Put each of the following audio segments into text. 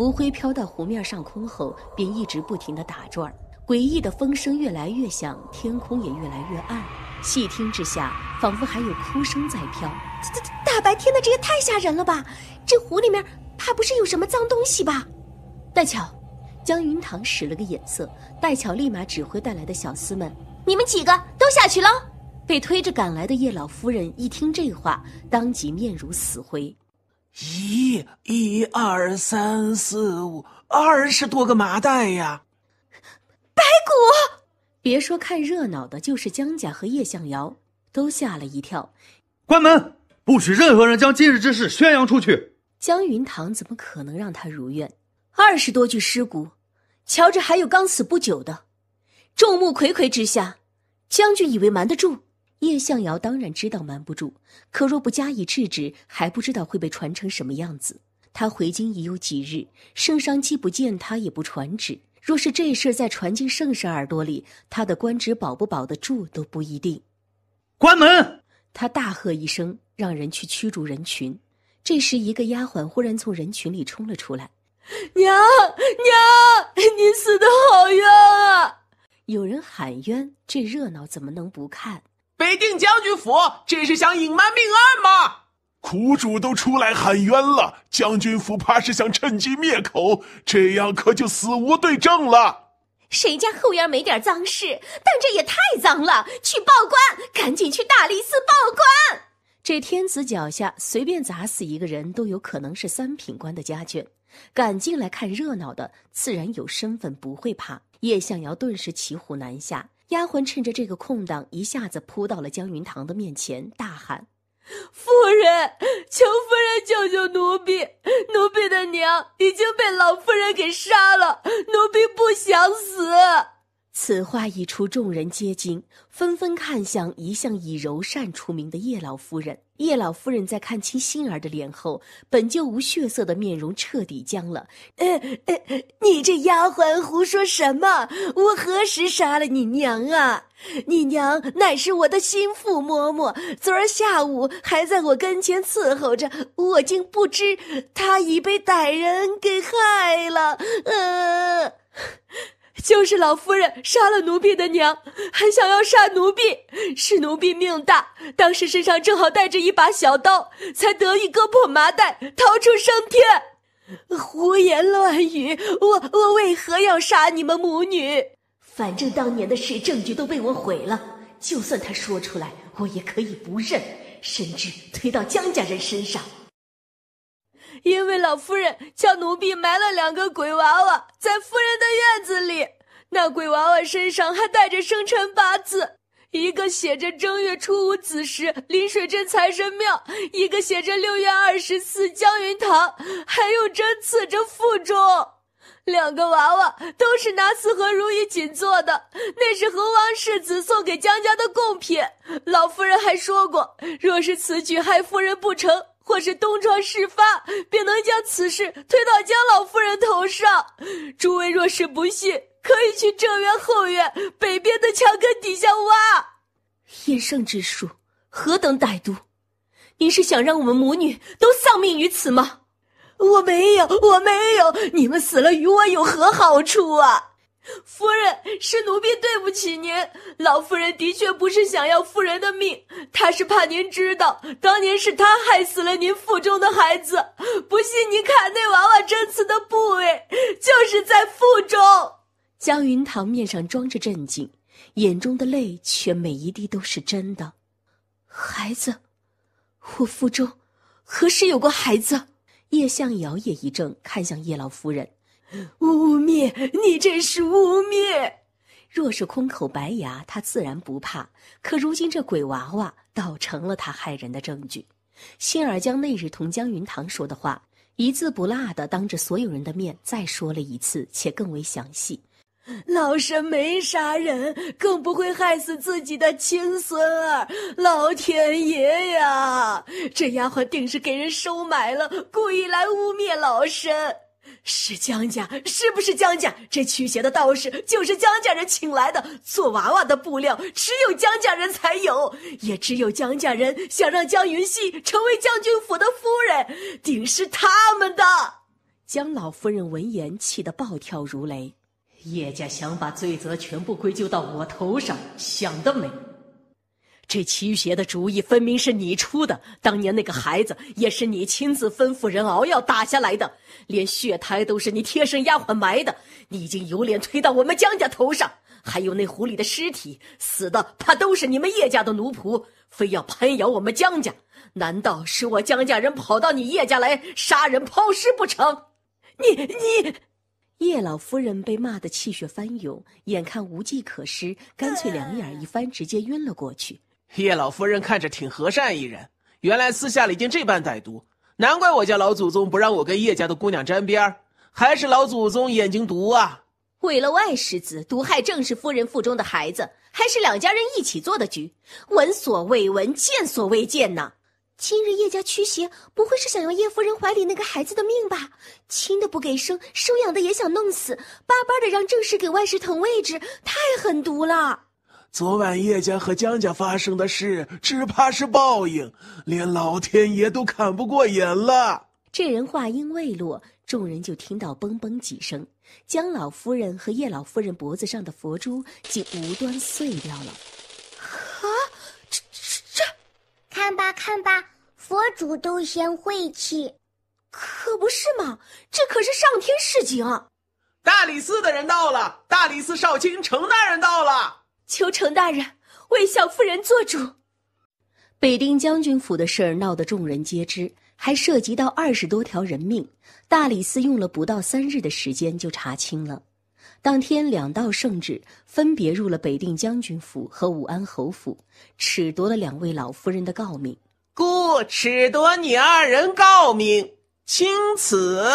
浮灰飘到湖面上空后，便一直不停地打转，诡异的风声越来越响，天空也越来越暗，细听之下，仿佛还有哭声在飘。大白天的，这也太吓人了吧！这湖里面怕不是有什么脏东西吧？戴巧，江云堂使了个眼色，戴巧立马指挥带来的小厮们：“你们几个都下去喽！”被推着赶来的叶老夫人一听这话，当即面如死灰。1、2、3、4、5， 20多个麻袋呀！白骨！别说看热闹的，就是江家和叶向瑶都吓了一跳。关门！不许任何人将今日之事宣扬出去。江云堂怎么可能让他如愿？20多具尸骨，瞧着还有刚死不久的。众目睽睽之下，将军以为瞒得住？叶向瑶当然知道瞒不住，可若不加以制止，还不知道会被传成什么样子。他回京已有几日，圣上既不见他，也不传旨。若是这事再传进圣上耳朵里，他的官职保不保得住都不一定。关门！他大喝一声，让人去驱逐人群。这时一个丫鬟忽然从人群里冲了出来：“娘，你死得好冤啊！”有人喊冤，这热闹怎么能不看？北定将军府，这是想隐瞒命案吗？苦主都出来喊冤了，将军府怕是想趁机灭口，这样可就死无对证了。谁家后院没点脏事？但这也太脏了！去报官，赶紧去大理寺报官！这天子脚下随便砸死一个人，都有可能是3品官的家眷。赶进来看热闹的，自然有身份，不会怕。叶向瑶顿时骑虎难下，丫鬟趁着这个空档，一下子扑到了江云堂的面前，大喊：“夫人，求夫人救救奴婢！奴婢的娘已经被老夫人给杀了，奴婢不想死。”此话一出，众人皆惊，纷纷看向一向以柔善出名的叶老夫人。叶老夫人在看清馨儿的脸后，本就无血色的面容彻底僵了。你这丫鬟胡说什么？我何时杀了你娘啊？你娘乃是我的心腹嬷嬷，昨儿下午还在我跟前伺候着，我竟不知她已被歹人给害了。就是老夫人杀了奴婢的娘，还想要杀奴婢，是奴婢命大，当时身上正好带着一把小刀，才得以割破麻袋逃出升天。胡言乱语，我为何要杀你们母女？反正当年的事证据都被我毁了，就算他说出来，我也可以不认，甚至推到江家人身上。因为老夫人叫奴婢埋了2个鬼娃娃在夫人的院子里，那鬼娃娃身上还带着生辰八字，一个写着正月初5子时临水镇财神庙，一个写着6月24江云堂，还有针刺着腹中。2个娃娃都是拿4盒如意锦做的，那是猴王世子送给江家的贡品。老夫人还说过，若是此举害夫人不成，或是东窗事发，便能将此事推到江老夫人头上。诸位若是不信，可以去正院后院北边的墙根底下挖。燕圣之术何等歹毒！您是想让我们母女都丧命于此吗？我没有，你们死了与我有何好处啊？夫人，是奴婢对不起您，老夫人的确不是想要夫人的命，她是怕您知道当年是她害死了您腹中的孩子。不信您看那娃娃针刺的部位，就是在腹中。江云堂面上装着镇静，眼中的泪却每一滴都是真的。孩子，我腹中何时有过孩子？叶向瑶也一怔，看向叶老夫人：“污蔑！你这是污蔑！若是空口白牙，他自然不怕，可如今这鬼娃娃倒成了他害人的证据。”馨儿将那日同江云堂说的话一字不落地当着所有人的面再说了一次，且更为详细。老身没杀人，更不会害死自己的亲孙儿。老天爷呀，这丫鬟定是给人收买了，故意来污蔑老身。是江家，是不是江家？这驱邪的道士就是江家人请来的，做娃娃的布料只有江家人才有，也只有江家人想让江云熙成为将军府的夫人，定是他们的。江老夫人闻言气得暴跳如雷。叶家想把罪责全部归咎到我头上，想得美！这驱邪的主意分明是你出的，当年那个孩子也是你亲自吩咐人熬药打下来的，连血胎都是你贴身丫鬟埋的，你已经有脸推到我们江家头上。还有那狐狸的尸体，死的怕都是你们叶家的奴仆，非要攀咬我们江家，难道是我江家人跑到你叶家来杀人抛尸不成？你！叶老夫人被骂得气血翻涌，眼看无计可施，干脆两眼一翻，直接晕了过去。叶老夫人看着挺和善一人，原来私下里竟这般歹毒，难怪我家老祖宗不让我跟叶家的姑娘沾边，还是老祖宗眼睛毒啊！为了外室子毒害正是夫人腹中的孩子，还是两家人一起做的局，闻所未闻，见所未见呐！今日叶家驱邪，不会是想要叶夫人怀里那个孩子的命吧？亲的不给生，收养的也想弄死，巴巴的让正室给外室腾位置，太狠毒了！昨晚叶家和江家发生的事，只怕是报应，连老天爷都看不过眼了。这人话音未落，众人就听到嘣嘣几声，江老夫人和叶老夫人脖子上的佛珠竟无端碎掉了。啊，这，看吧看吧，佛祖都嫌晦气。可不是嘛，这可是上天示警。大理寺的人到了，大理寺少卿程大人到了。求程大人为小夫人做主。北丁将军府的事儿闹得众人皆知，还涉及到20多条人命，大理寺用了不到3日的时间就查清了。当天2道圣旨分别入了北定将军府和武安侯府，褫夺了2位老夫人的诰命。故褫夺你2人诰命，钦此。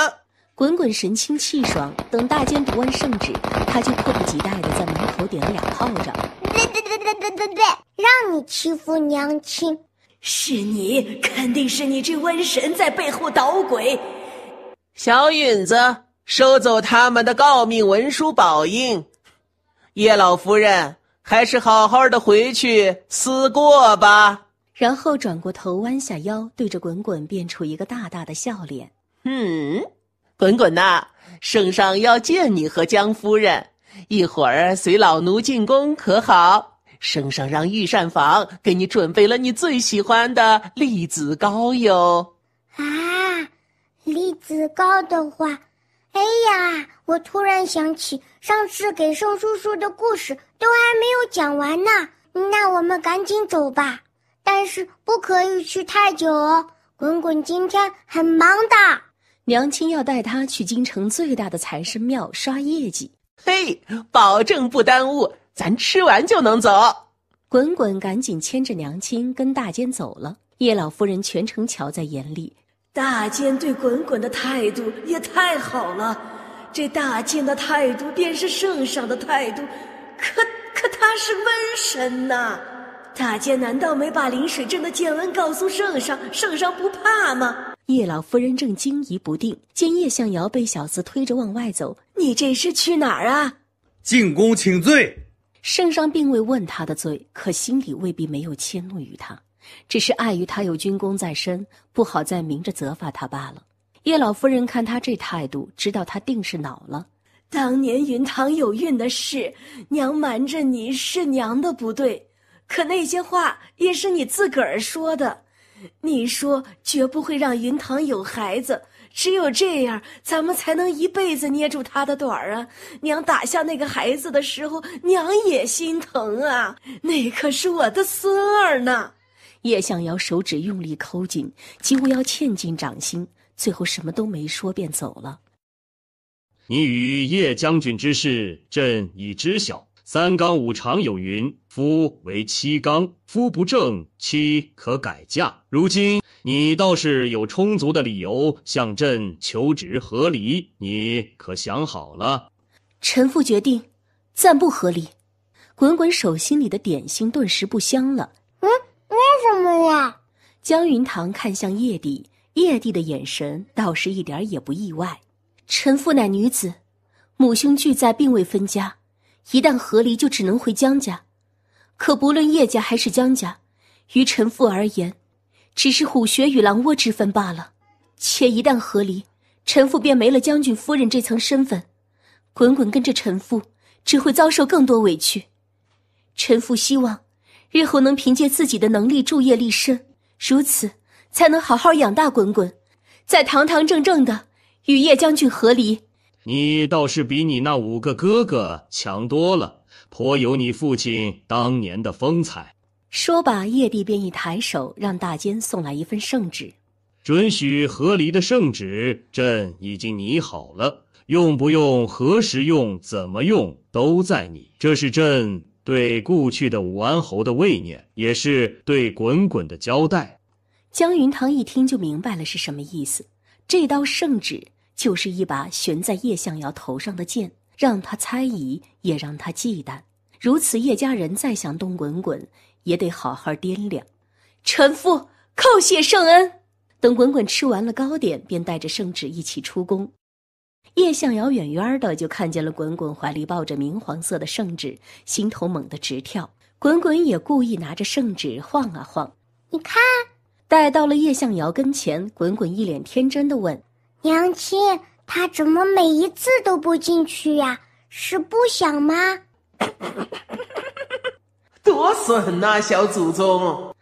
滚滚神清气爽，等大监读完圣旨，他就迫不及待地在门口点了2炮仗。对，让你欺负娘亲。是你，肯定是你这瘟神在背后捣鬼。小允子，收走他们的诰命文书宝印。叶老夫人，还是好好的回去思过吧。然后转过头，弯下腰，对着滚滚变出一个大大的笑脸。滚滚呐，圣上要见你和江夫人，一会儿随老奴进宫可好？圣上让御膳房给你准备了你最喜欢的栗子糕哟。啊，栗子糕的话，哎呀，我突然想起上次给盛叔叔的故事都还没有讲完呢，那我们赶紧走吧。但是不可以去太久哦，滚滚今天很忙的。娘亲要带他去京城最大的财神庙刷业绩。嘿，保证不耽误，咱吃完就能走。滚滚赶紧牵着娘亲跟大监走了。叶老夫人全程瞧在眼里，大监对滚滚的态度也太好了，这大监的态度便是圣上的态度，可他是瘟神呐。大监难道没把临水镇的见闻告诉圣上，圣上不怕吗？叶老夫人正惊疑不定，见叶向瑶被小厮推着往外走。你这是去哪儿啊？进宫请罪。圣上并未问他的罪，可心里未必没有迁怒于他，只是碍于他有军功在身，不好再明着责罚他罢了。叶老夫人看他这态度，知道他定是恼了。当年云堂有孕的事，娘瞒着你是娘的不对，可那些话也是你自个儿说的。你说绝不会让云堂有孩子，只有这样咱们才能一辈子捏住他的短儿啊！娘打下那个孩子的时候，娘也心疼啊，那可是我的孙儿呢。叶向瑶手指用力抠紧，几乎要嵌进掌心，最后什么都没说便走了。你与叶将军之事，朕已知晓。3纲5常有云，夫为妻纲，夫不正，妻可改嫁。如今你倒是有充足的理由向朕求职和离，你可想好了？臣妇决定，暂不和离。滚滚手心里的点心顿时不香了。为什么呀？江云堂看向叶帝，叶帝的眼神倒是一点也不意外。臣妇乃女子，母兄俱在，并未分家。一旦和离，就只能回江家。可不论叶家还是江家，于臣妇而言，只是虎穴与狼窝之分罢了。且一旦和离，陈父便没了将军夫人这层身份，滚滚跟着陈父只会遭受更多委屈。陈父希望日后能凭借自己的能力助业立身，如此才能好好养大滚滚，再堂堂正正的与叶将军和离。你倒是比你那5个哥哥强多了，颇有你父亲当年的风采。说罢，叶帝便一抬手让大监送来一份圣旨。准许和离的圣旨，朕已经拟好了，用不用、何时用、怎么用，都在你。这是朕对故去的武安侯的慰念，也是对滚滚的交代。江云堂一听就明白了是什么意思，这道圣旨就是一把悬在叶向瑶头上的剑，让他猜疑，也让他忌惮。如此，叶家人再想动滚滚，也得好好掂量。臣父叩谢圣恩。等滚滚吃完了糕点，便带着圣旨一起出宫。叶向瑶远远的就看见了滚滚怀里抱着明黄色的圣旨，心头猛地直跳。滚滚也故意拿着圣旨晃啊晃，你看。待到了叶向瑶跟前，滚滚一脸天真的问：娘亲，他怎么每一次都不进去呀？是不想吗？多损呐，小祖宗！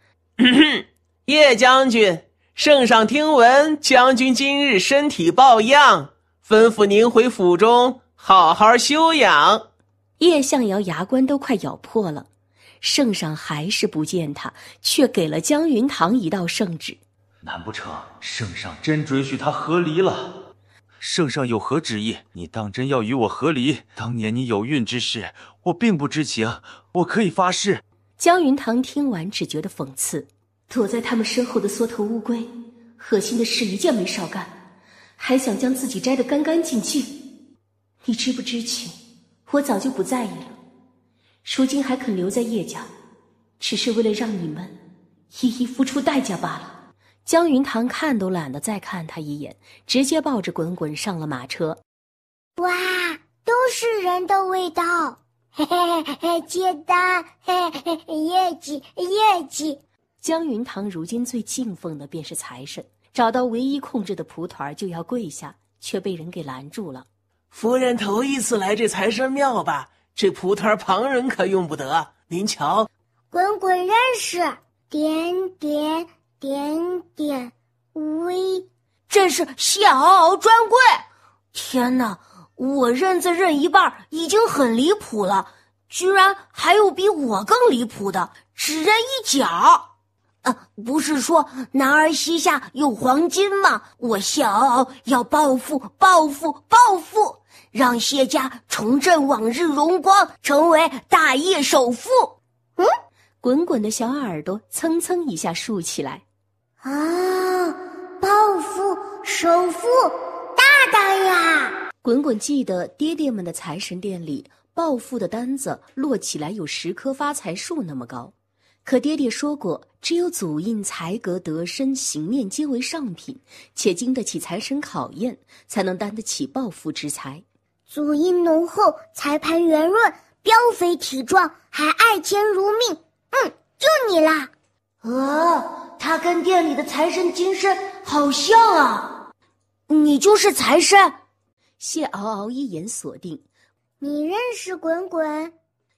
叶将军，圣上听闻将军今日身体抱恙，吩咐您回府中好好休养。叶向瑶牙关都快咬破了，圣上还是不见他，却给了江云堂一道圣旨。难不成圣上真准许他和离了？圣上有何旨意？你当真要与我和离？当年你有孕之事，我并不知情，我可以发誓。江云堂听完只觉得讽刺，躲在他们身后的缩头乌龟，恶心的事一件没少干，还想将自己摘得干干净净。你知不知情？我早就不在意了，如今还肯留在叶家，只是为了让你们一一付出代价罢了。江云堂看都懒得再看他一眼，直接抱着滚滚上了马车。哇，都是人的味道！嘿嘿嘿，接单，嘿嘿，业绩。江云堂如今最敬奉的便是财神，找到唯一控制的蒲团就要跪下，却被人给拦住了。夫人头一次来这财神庙吧？这蒲团旁人可用不得。您瞧，滚滚认识，点微，这是谢敖敖专柜。天哪，我认字认一半已经很离谱了，居然还有比我更离谱的，只认一角。不是说男儿膝下有黄金吗？我谢敖敖要报复，让谢家重振往日荣光，成为大业首富。滚滚的小耳朵蹭蹭一下竖起来。报复首富，大胆呀！滚滚记得爹爹们的财神殿里暴富的单子摞起来有10棵发财树那么高，可爹爹说过，只有祖印、才格、德身、形面皆为上品，且经得起财神考验，才能担得起暴富之财。祖印浓厚，才盘圆润，膘肥体壮，还爱钱如命。就你啦！他跟店里的财神金身好像啊！你就是财神？谢敖敖一眼锁定。你认识滚滚？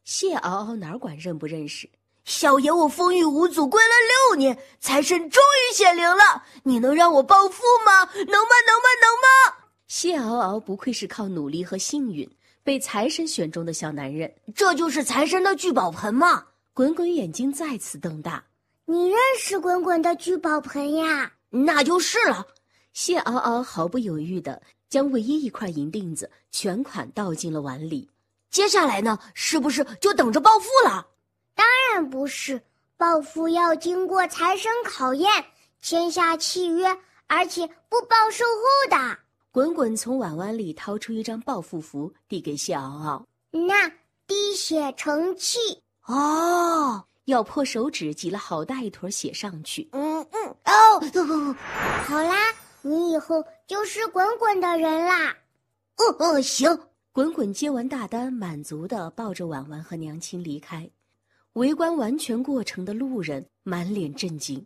谢敖敖哪管认不认识？小爷我风雨无阻归了6年，财神终于显灵了，你能让我暴富吗？能吗？谢敖敖不愧是靠努力和幸运被财神选中的小男人，这就是财神的聚宝盆吗？滚滚眼睛再次瞪大。你认识滚滚的聚宝盆呀？那就是了。谢敖敖毫不犹豫地将唯一一块银锭子全款倒进了碗里。接下来呢，是不是就等着暴富了？当然不是，暴富要经过财神考验，签下契约，而且不包售后的。滚滚从碗碗里掏出一张暴富符，递给谢敖敖。那滴血成器。咬破手指挤了好大一坨血上去。好啦，你以后就是滚滚的人啦。行。滚滚接完大单，满足地抱着婉婉和娘亲离开。围观完全过程的路人满脸震惊。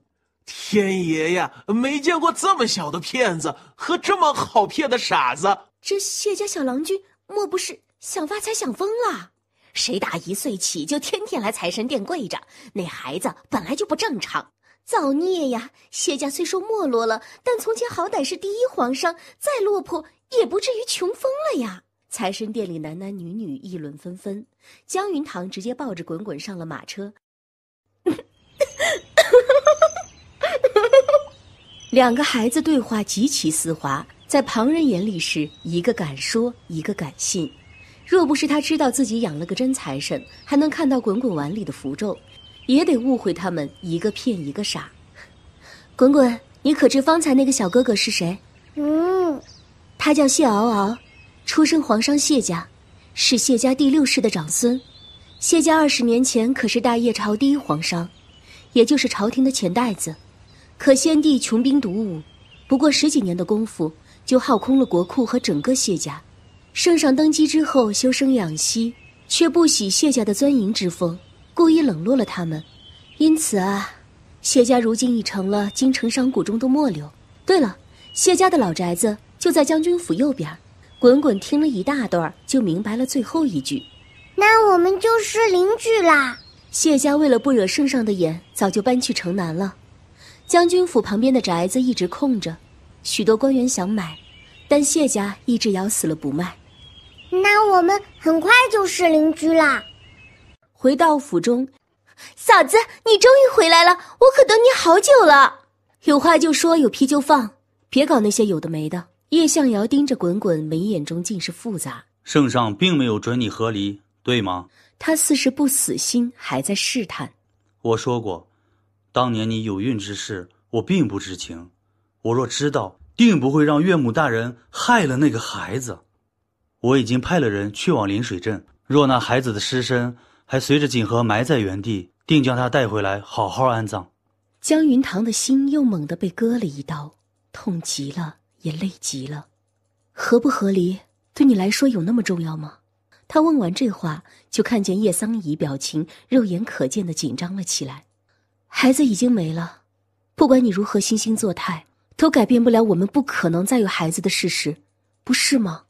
天爷呀，没见过这么小的骗子和这么好骗的傻子。这谢家小郎君莫不是想发财想疯了？谁打1岁起就天天来财神殿跪着，那孩子本来就不正常。造孽呀！谢家虽说没落了，但从前好歹是第一皇上，再落魄也不至于穷疯了呀。财神殿里男男女女议论纷纷，江云堂直接抱着滚滚上了马车。2个孩子对话极其丝滑，在旁人眼里是一个敢说，一个敢信。若不是他知道自己养了个真财神，还能看到滚滚碗里的符咒，也得误会他们一个骗一个傻。滚滚，你可知方才那个小哥哥是谁？他叫谢敖敖，出身皇上谢家，是谢家第6世的长孙。谢家20年前可是大业朝第1皇上，也就是朝廷的钱袋子。可先帝穷兵黩武，不过10几年的功夫就耗空了国库和整个谢家。圣上登基之后休生养息，却不喜谢家的钻营之风，故意冷落了他们。因此啊，谢家如今已成了京城商贾中的末流。对了，谢家的老宅子就在将军府右边。滚滚听了一大段，就明白了最后一句。那我们就是邻居啦。谢家为了不惹圣上的眼，早就搬去城南了。将军府旁边的宅子一直空着，许多官员想买，但谢家一直咬死了不卖。那我们很快就是邻居啦。回到府中，嫂子，你终于回来了，我可等你好久了。有话就说，有屁就放，别搞那些有的没的。叶向瑶盯着滚滚，眉眼中尽是复杂。圣上并没有准你和离，对吗？他似是不死心，还在试探。我说过，当年你有孕之事，我并不知情。我若知道，定不会让岳母大人害了那个孩子。我已经派了人去往临水镇，若那孩子的尸身还随着锦河埋在原地，定将他带回来好好安葬。江云堂的心又猛地被割了一刀，痛极了，也累极了。合不合离，对你来说有那么重要吗？他问完这话，就看见叶桑仪表情肉眼可见地紧张了起来。孩子已经没了，不管你如何惺惺作态，都改变不了我们不可能再有孩子的事实，不是吗？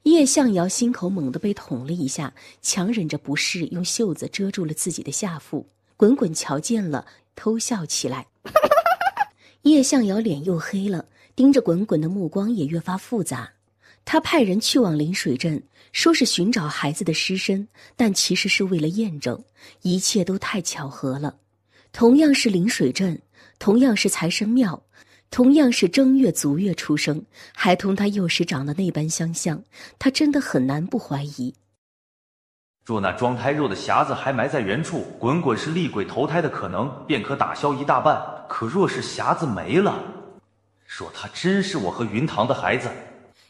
叶向瑶心口猛地被捅了一下，强忍着不适，用袖子遮住了自己的下腹。滚滚瞧见了，偷笑起来。叶向瑶脸又黑了，盯着滚滚的目光也越发复杂。他派人去往临水镇，说是寻找孩子的尸身，但其实是为了验证，一切都太巧合了。同样是临水镇，同样是财神庙，同样是正月足月出生，还同他幼时长得那般相像，他真的很难不怀疑。若那装胎肉的匣子还埋在原处，滚滚是厉鬼投胎的可能便可打消一大半。可若是匣子没了，若他真是我和云堂的孩子……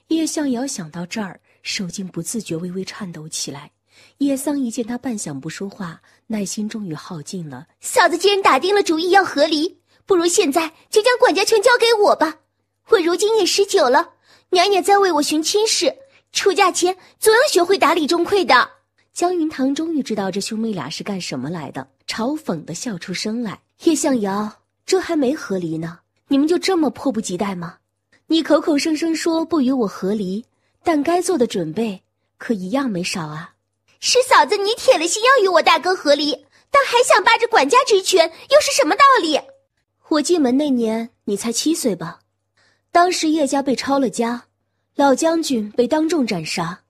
叶向瑶想到这儿，手竟不自觉微微颤抖起来。叶桑一见他半晌不说话，耐心终于耗尽了。嫂子既然打定了主意要和离，不如现在就将管家权交给我吧。我如今也19了，娘也在为我寻亲事，出嫁前总要学会打理钟馗的。江云堂终于知道这兄妹俩是干什么来的，嘲讽地笑出声来。叶向瑶，这还没和离呢，你们就这么迫不及待吗？你口口声声说不与我和离，但该做的准备可一样没少啊。是嫂子你铁了心要与我大哥和离，但还想霸着管家之权，又是什么道理？我进门那年你才7岁吧，当时叶家被抄了家，老将军被当众斩杀，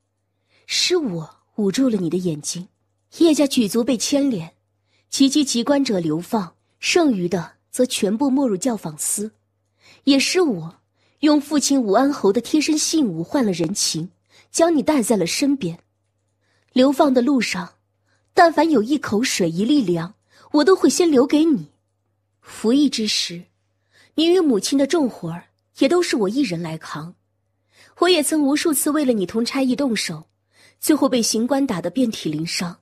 是我捂住了你的眼睛，叶家举族被牵连，及其籍官者流放，剩余的则全部没入教坊司。也是我用父亲武安侯的贴身信物换了人情，将你带在了身边。流放的路上，但凡有一口水一粒粮，我都会先留给你。服役之时，你与母亲的重活儿也都是我一人来扛。我也曾无数次为了你同差役动手，最后被刑官打得遍体鳞伤。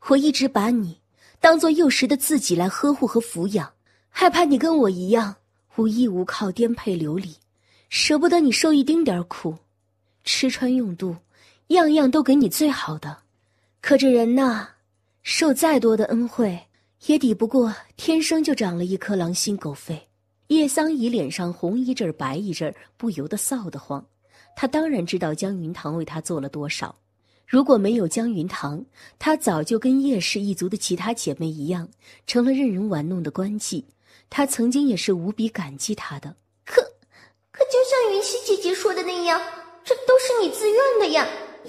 我一直把你当作幼时的自己来呵护和抚养，害怕你跟我一样无依无靠，颠沛流离，舍不得你受一丁点苦，吃穿用度样样都给你最好的。可这人呐，受再多的恩惠也抵不过天生就长了一颗狼心狗肺。叶桑怡脸上红一阵白一阵，不由得臊得慌。他当然知道江云堂为他做了多少，如果没有江云堂，他早就跟叶氏一族的其他姐妹一样，成了任人玩弄的官妓。他曾经也是无比感激他的。可就像云溪姐姐说的那样，这都是你自愿的呀，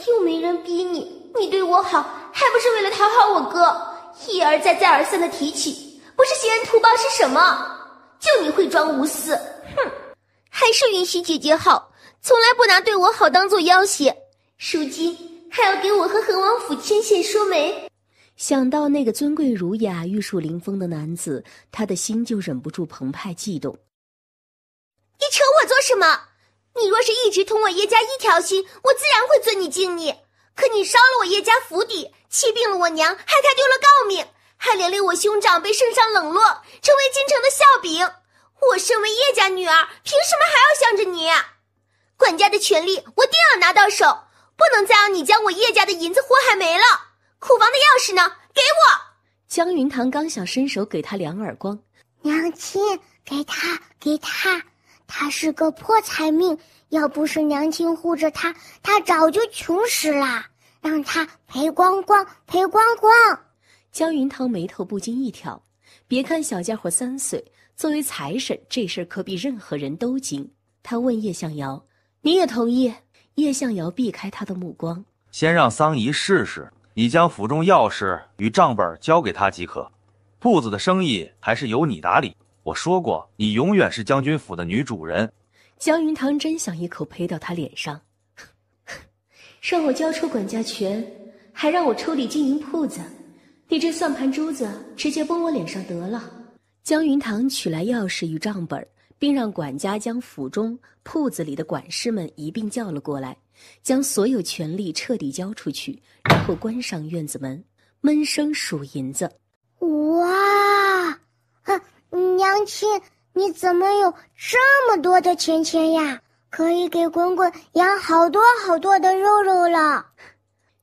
又没人逼你，你对我好，还不是为了讨好我哥？一而再再而三的提起，不是挟恩图报是什么？就你会装无私，哼！还是云溪姐姐好，从来不拿对我好当做要挟，如今还要给我和恒王府牵线说媒。想到那个尊贵儒雅、玉树临风的男子，他的心就忍不住澎湃悸动。你扯我做什么？你若是一直同我叶家一条心，我自然会尊你敬你。可你烧了我叶家府邸，气病了我娘，害她丢了诰命，还连累我兄长被圣上冷落，成为京城的笑柄。我身为叶家女儿，凭什么还要向着你？管家的权利我定要拿到手，不能再让你将我叶家的银子祸害没了。库房的钥匙呢？给我！江云堂刚想伸手给他2耳光，娘亲，给他，他是个破财命，要不是娘亲护着他，他早就穷死了。让他赔光光。江云堂眉头不禁一挑，别看小家伙3岁，作为财神，这事儿可比任何人都精。他问叶向瑶：“你也同意？”叶向瑶避开他的目光：“先让桑姨试试，你将府中钥匙与账本交给他即可。铺子的生意还是由你打理。我说过，你永远是将军府的女主人。”江云堂真想一口呸到他脸上，让我交出管家权，还让我处理经营铺子，你这算盘珠子直接崩我脸上得了。江云堂取来钥匙与账本，并让管家将府中铺子里的管事们一并叫了过来，将所有权力彻底交出去，然后关上院子门，闷声数银子。哇！娘亲，你怎么有这么多的钱呀？可以给滚滚养好多好多的肉了。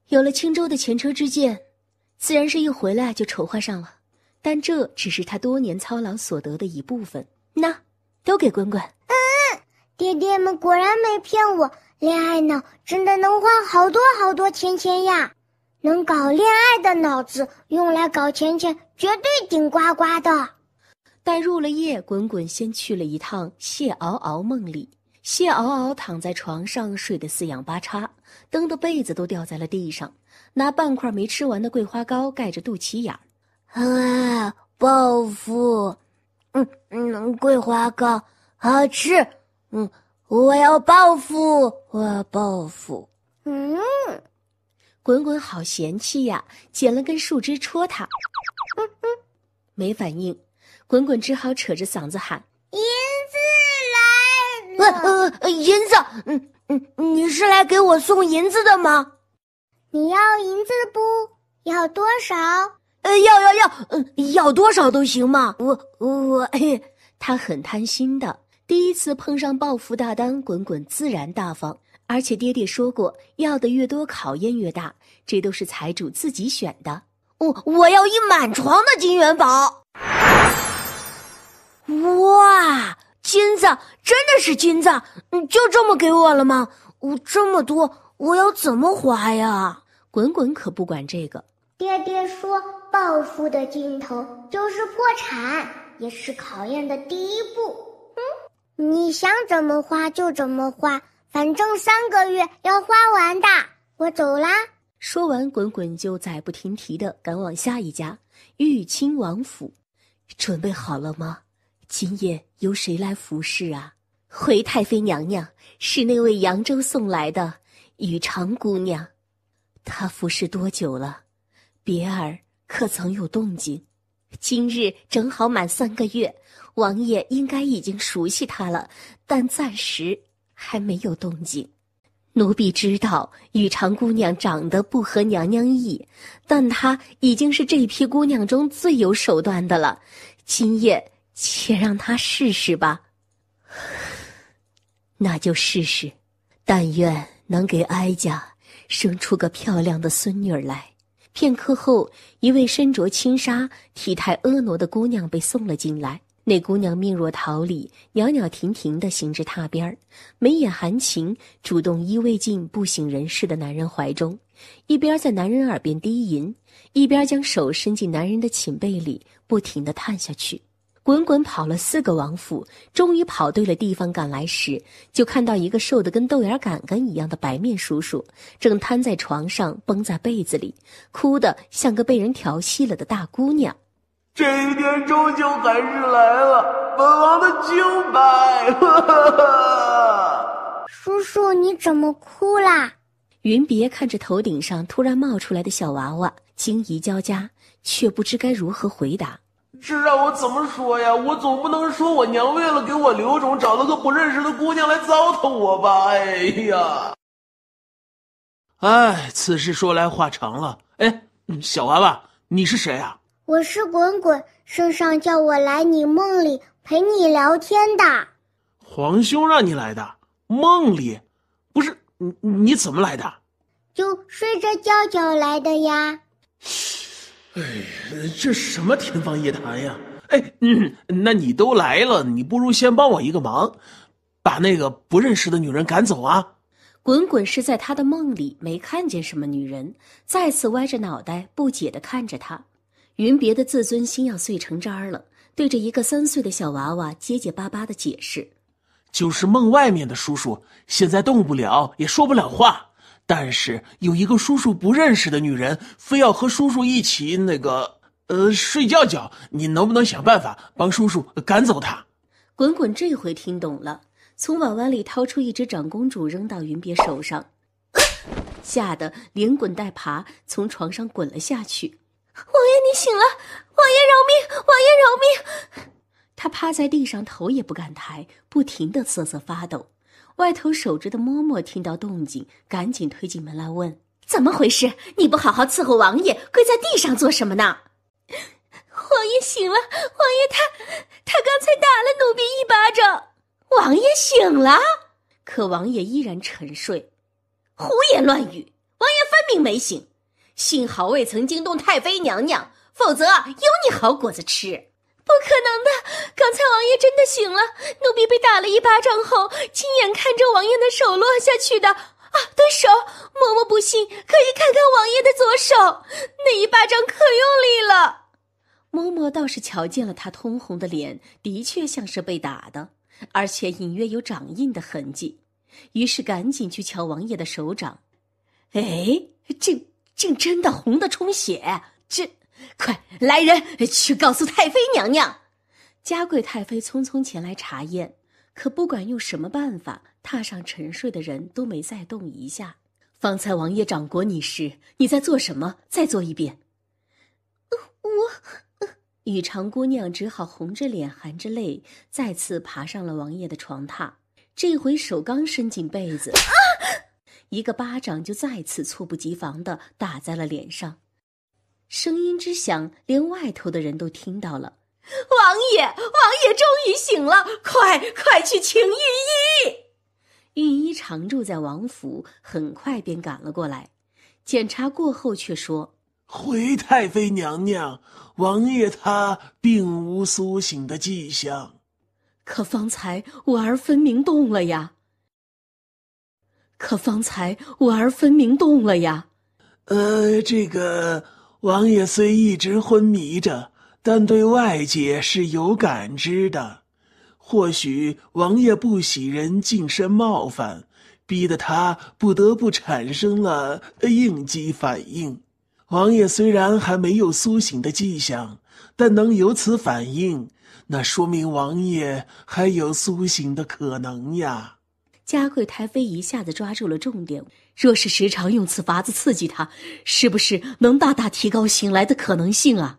有了青州的前车之鉴，自然是一回来就筹划上了，但这只是他多年操劳所得的一部分。那都给滚滚。爹爹们果然没骗我，恋爱脑真的能换好多好多钱呀！能搞恋爱的脑子用来搞钱绝对顶呱呱的。待入了夜，滚滚先去了一趟谢敖敖梦里。谢敖敖躺在床上睡得四仰八叉，蹬的被子都掉在了地上，拿半块没吃完的桂花糕盖着肚脐眼儿。报复！桂花糕好吃。我要报复！滚滚好嫌弃呀，捡了根树枝戳他。没反应，滚滚只好扯着嗓子喊：“银子来了！银子，你是来给我送银子的吗？你要银子不？要多少？要多少都行嘛。他很贪心的，第一次碰上报复大单，滚滚自然大方。而且爹爹说过，要的越多，考验越大，这都是财主自己选的。我要一满床的金元宝。哇，金子，真的是金子，就这么给我了吗？这么多，我要怎么花呀？滚滚可不管这个。爹爹说，报复的尽头就是破产，也是考验的第一步。你想怎么花就怎么花，反正3个月要花完的。我走啦。说完，滚滚就载不停蹄地赶往下一家玉亲王府。准备好了吗？今夜由谁来服侍啊？回太妃娘娘，是那位扬州送来的羽长姑娘。她服侍多久了？别儿可曾有动静？今日正好满3个月，王爷应该已经熟悉她了，但暂时还没有动静。奴婢知道羽长姑娘长得不合娘娘意，但她已经是这批姑娘中最有手段的了。今夜且让她试试吧。那就试试，但愿能给哀家生出个漂亮的孙女儿来。片刻后，一位身着轻纱、体态婀娜的姑娘被送了进来。那姑娘命若桃李，袅袅婷婷地行至榻边，眉眼含情，主动依偎进不省人事的男人怀中，一边在男人耳边低吟，一边将手伸进男人的寝被里，不停地探下去。滚滚跑了4个王府，终于跑对了地方赶来时，就看到一个瘦得跟豆芽杆杆一样的白面叔叔，正瘫在床上，绷在被子里，哭得像个被人调戏了的大姑娘。这一天终究还是来了，本王的清白。叔叔，你怎么哭啦？云别看着头顶上突然冒出来的小娃娃，惊疑交加，却不知该如何回答。这让我怎么说呀？我总不能说我娘为了给我留种，找了个不认识的姑娘来糟蹋我吧？哎呀！哎，此事说来话长了。哎，小娃娃，你是谁啊？我是滚滚，圣上叫我来你梦里陪你聊天的。皇兄让你来的？梦里？不是，你怎么来的？就睡着觉来的呀。哎，这什么天方夜谭呀！哎，那你都来了，你不如先帮我一个忙，把那个不认识的女人赶走啊！滚滚是在他的梦里没看见什么女人，再次歪着脑袋不解地看着他。云别的自尊心要碎成渣了，对着一个3岁的小娃娃结结巴巴地解释：就是梦外面的叔叔，现在动不了，也说不了话。但是有一个叔叔不认识的女人，非要和叔叔一起睡觉，你能不能想办法帮叔叔赶走她？滚滚这回听懂了，从碗碗里掏出一只长公主扔到云别手上，吓得连滚带爬从床上滚了下去。王爷你醒了，王爷饶命，王爷饶命！他趴在地上，头也不敢抬，不停地瑟瑟发抖。外头守着的嬷嬷听到动静，赶紧推进门来问：怎么回事？你不好好伺候王爷，跪在地上做什么呢？王爷醒了，王爷他刚才打了奴婢1巴掌。王爷醒了？可王爷依然沉睡。胡言乱语，王爷分明没醒，幸好未曾惊动太妃娘娘，否则有你好果子吃。不可能的，刚才王爷真的醒了，奴婢被打了1巴掌后，亲眼看着王爷的手落下去的。啊，对手，嬷嬷不信，可以看看王爷的左手，那1巴掌可用力了。嬷嬷倒是瞧见了他通红的脸，的确像是被打的，而且隐约有掌印的痕迹，于是赶紧去瞧王爷的手掌。哎，竟真的红得充血，快来人去告诉太妃娘娘。嘉贵太妃匆匆前来查验，可不管用什么办法，榻上沉睡的人都没再动一下。方才王爷掌掴你时，你在做什么？再做一遍。雨长姑娘只好红着脸含着泪，再次爬上了王爷的床榻。这回手刚伸进被子，一个巴掌就再次猝不及防地打在了脸上。声音之响，连外头的人都听到了。王爷终于醒了，快去请御医。御医常住在王府，很快便赶了过来。检查过后却说：回太妃娘娘，王爷他并无苏醒的迹象。可方才我儿分明动了呀。这个王爷虽一直昏迷着，但对外界是有感知的。或许王爷不喜人近身冒犯，逼得他不得不产生了应激反应。王爷虽然还没有苏醒的迹象，但能有此反应，那说明王爷还有苏醒的可能呀。嘉贵太妃一下子抓住了重点，若是时常用此法子刺激他，是不是能大大提高醒来的可能性啊？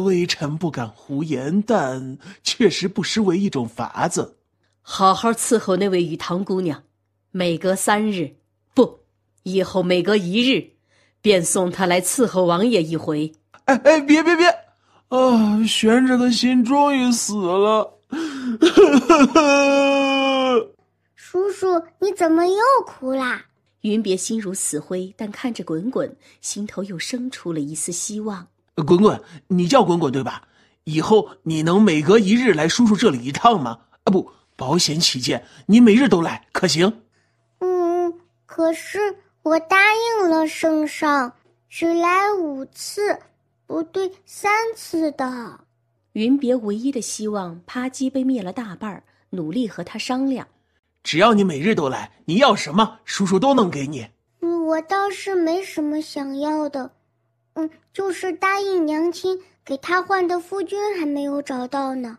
微臣不敢胡言，但确实不失为一种法子。好好伺候那位雨堂姑娘，每隔3日，不，以后每隔1日，便送她来伺候王爷一回。别！悬着的心终于死了。叔叔，你怎么又哭啦？云别心如死灰，但看着滚滚，心头又生出了一丝希望。滚滚，你叫滚滚对吧？以后你能每隔一日来叔叔这里一趟吗？不，保险起见，你每日都来，可行？可是我答应了圣上，只来5次，不对3次的。云别唯一的希望啪叽被灭了大半，努力和他商量。只要你每日都来，你要什么，叔叔都能给你。我倒是没什么想要的，就是答应娘亲给他换的夫君还没有找到呢。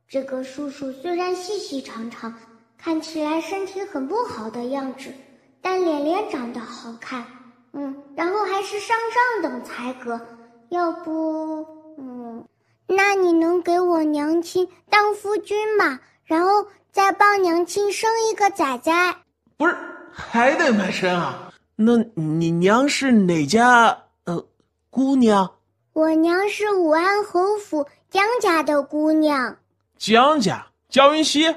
这个叔叔虽然细细长长，看起来身体很不好的样子，但脸长得好看，然后还是上等才格，要不，那你能给我娘亲当夫君吗？然后再帮娘亲生一个崽崽。不是，还得卖身啊？那你娘是哪家姑娘？我娘是武安侯府江家的姑娘。江家？江云熙？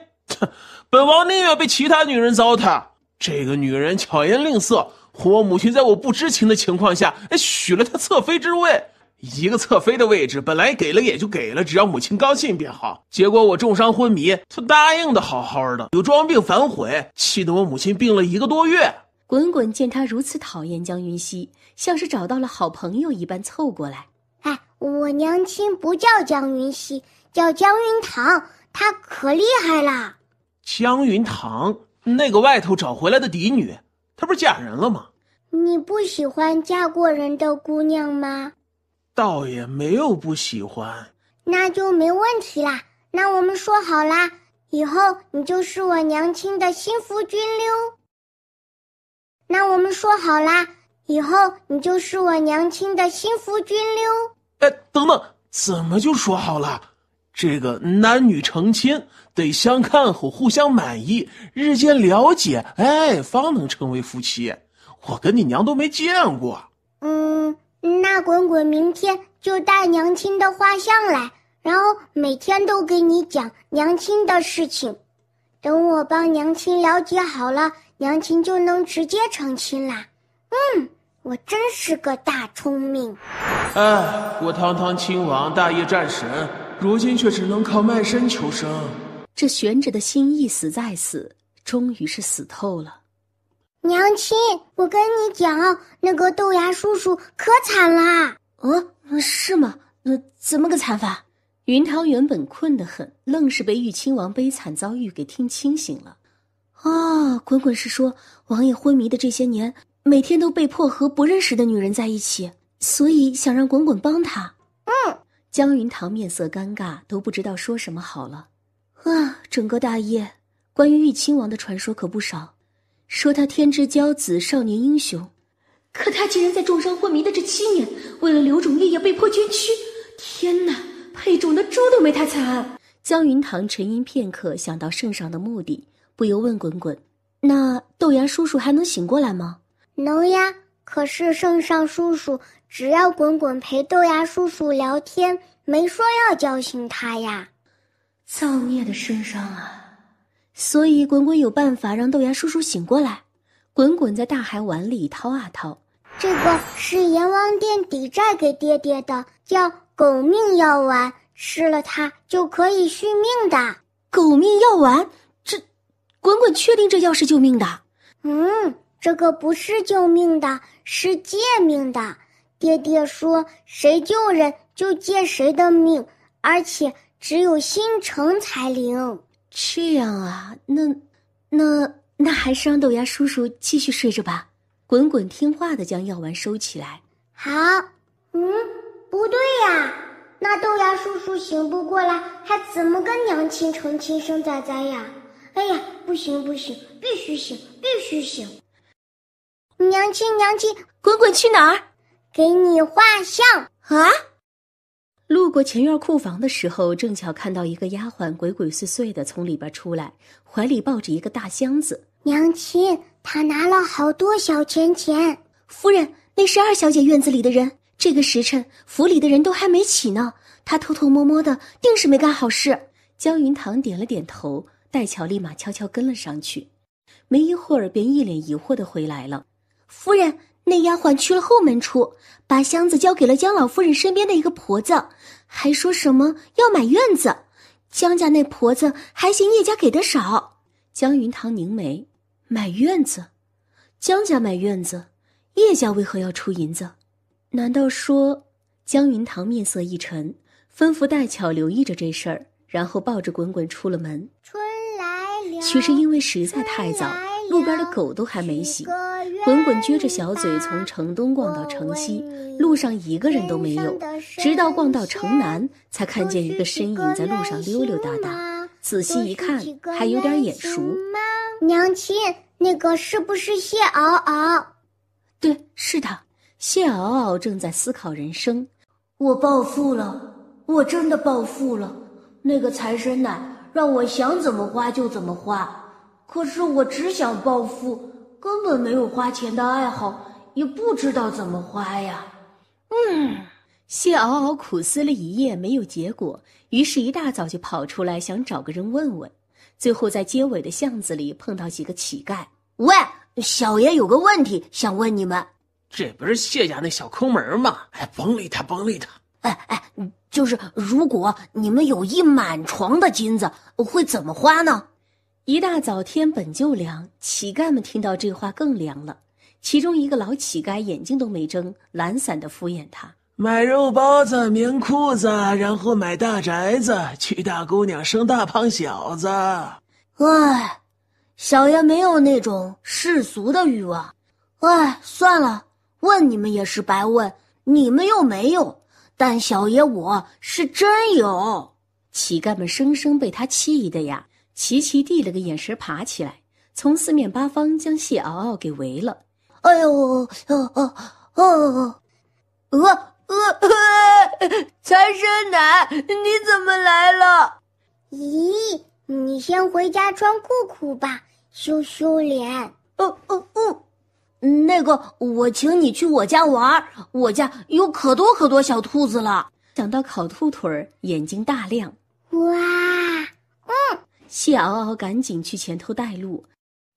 本王宁愿被其他女人糟蹋。这个女人巧言令色，我母亲在我不知情的情况下许了她侧妃之位。一个侧妃的位置本来给了也就给了，只要母亲高兴便好。结果我重伤昏迷，她答应的好好的，又装病反悔，气得我母亲病了1个多月。滚滚见他如此讨厌江云熙，像是找到了好朋友一般凑过来。我娘亲不叫江云熙，叫江云堂，她可厉害了。江云堂，那个外头找回来的嫡女，她不是嫁人了吗？你不喜欢嫁过人的姑娘吗？倒也没有不喜欢。那就没问题啦。那我们说好啦，以后你就是我娘亲的新夫君溜。那我们说好啦，以后你就是我娘亲的新夫君溜。等等，怎么就说好了？这个男女成亲得相看后互相满意，日渐了解，方能成为夫妻。我跟你娘都没见过。那滚滚明天就带娘亲的画像来，然后每天都给你讲娘亲的事情。等我帮娘亲了解好了，娘亲就能直接成亲啦。我真是个大聪明。我堂堂亲王大业战神，如今却只能靠卖身求生。这悬着的心一死再死，终于是死透了。娘亲，我跟你讲，那个豆芽叔叔可惨啦。是吗？怎么个惨法？云堂原本困得很，愣是被玉亲王悲惨遭遇给听清醒了。滚滚是说王爷昏迷的这些年，每天都被迫和不认识的女人在一起，所以想让滚滚帮他。江云堂面色尴尬，都不知道说什么好了。整个大业，关于玉亲王的传说可不少，说他天之骄子，少年英雄。可他竟然在重伤昏迷的这7年，为了留种业也被迫捐躯。天哪，配种的猪都没他惨。江云堂沉吟片刻，想到圣上的目的，不由问滚滚：那豆芽叔叔还能醒过来吗？能呀，可是圣上叔叔只要滚滚陪豆芽叔叔聊天，没说要叫醒他呀。造孽的圣上啊！所以滚滚有办法让豆芽叔叔醒过来。滚滚在大海碗里掏啊掏，这个是阎王殿抵债给爹爹的，叫狗命药丸，吃了它就可以续命的。狗命药丸？这滚滚确定这药是救命的？这个不是救命的，是借命的。爹爹说谁救人就借谁的命，而且只有心诚才灵。这样啊，那还是让豆芽叔叔继续睡着吧。滚滚听话地将药丸收起来。好。不对呀，那豆芽叔叔醒不过来，还怎么跟娘亲成亲生崽崽呀？不行，必须醒。娘亲，滚滚去哪儿？给你画像啊！路过前院库房的时候，正巧看到一个丫鬟鬼鬼祟祟的从里边出来，怀里抱着一个大箱子。娘亲，她拿了好多小钱。夫人，那是2小姐院子里的人，这个时辰府里的人都还没起呢，她偷偷摸摸的，定是没干好事。江云堂点了点头，戴巧立马悄悄跟了上去。没一会儿便一脸疑惑地回来了。夫人，那丫鬟去了后门处，把箱子交给了江老夫人身边的一个婆子，还说什么要买院子。江家那婆子还嫌叶家给的少。江云堂凝眉，买院子？江家买院子，叶家为何要出银子？难道说……江云堂面色一沉，吩咐戴巧留意着这事儿，然后抱着滚滚出了门。春来了，却是因为实在太早，路边的狗都还没洗。滚滚撅着小嘴从城东逛到城西，路上一个人都没有，直到逛到城南，才看见一个身影在路上溜溜达达。仔细一看，还有点眼熟。娘亲，那个是不是谢媪媪？对，是他。谢媪媪正在思考人生。我暴富了，我真的暴富了。那个财神奶让我想怎么花就怎么花，可是我只想暴富，根本没有花钱的爱好，也不知道怎么花呀。谢媪媪苦思了一夜没有结果，于是一大早就跑出来想找个人问问，最后在街尾的巷子里碰到几个乞丐。喂，小爷有个问题想问你们。这不是谢家那小抠门吗？甭理他，甭理他。就是如果你们有一满床的金子，会怎么花呢？一大早天本就凉，乞丐们听到这话更凉了。其中一个老乞丐眼睛都没睁，懒散地敷衍他：买肉包子、棉裤子，然后买大宅子，娶大姑娘，生大胖小子。唉，小爷没有那种世俗的欲望。算了，问你们也是白问，你们又没有，但小爷我是真有。乞丐们生生被他气的呀，齐齐递了个眼神爬起来，从四面八方将谢媪媪给围了。财神奶，你怎么来了？咦，你先回家穿裤裤吧，羞羞脸。那个，我请你去我家玩，我家有可多小兔子了。想到烤兔腿儿，眼睛大亮。哇，谢媪媪赶紧去前头带路。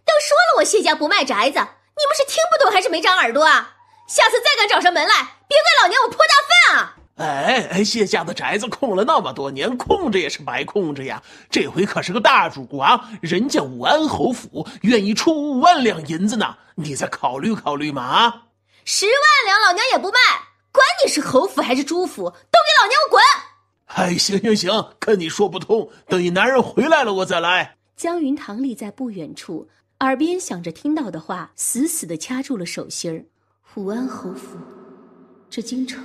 都说了我谢家不卖宅子，你们是听不懂还是没长耳朵啊？下次再敢找上门来，别怪老娘我泼大粪啊！谢家的宅子空了那么多年，空着也是白空着呀。这回可是个大主啊，人家武安侯府愿意出5万两银子呢，你再考虑考虑嘛。10万两老娘也不卖，管你是侯府还是朱府，都给老娘我滚！行，跟你说不通，等你男人回来了我再来。江云堂立在不远处，耳边想着听到的话，死死地掐住了手心儿。武安侯府，这京城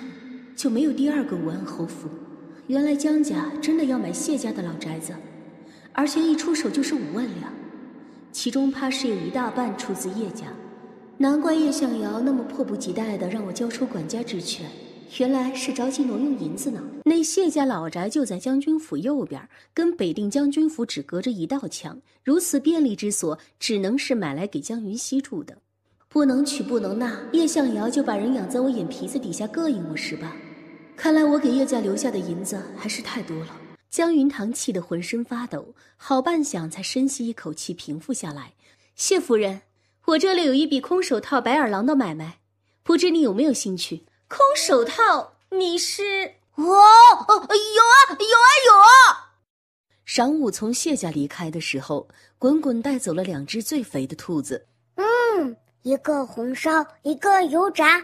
就没有第二个武安侯府。原来江家真的要买谢家的老宅子，而且一出手就是5万两，其中怕是有一大半出自叶家。难怪叶向瑶那么迫不及待地让我交出管家之权，原来是着急挪用银子呢。那谢家老宅就在将军府右边，跟北定将军府只隔着一道墙，如此便利之所，只能是买来给江云熙住的。不能娶不能纳，叶向瑶就把人养在我眼皮子底下膈应我是吧？看来我给叶家留下的银子还是太多了。江云堂气得浑身发抖，好半晌才深吸一口气平复下来。谢夫人，我这里有一笔空手套白眼狼的买卖，不知你有没有兴趣？空手套？你是？有啊！晌午从谢家离开的时候，滚滚带走了2只最肥的兔子。一个红烧，一个油炸。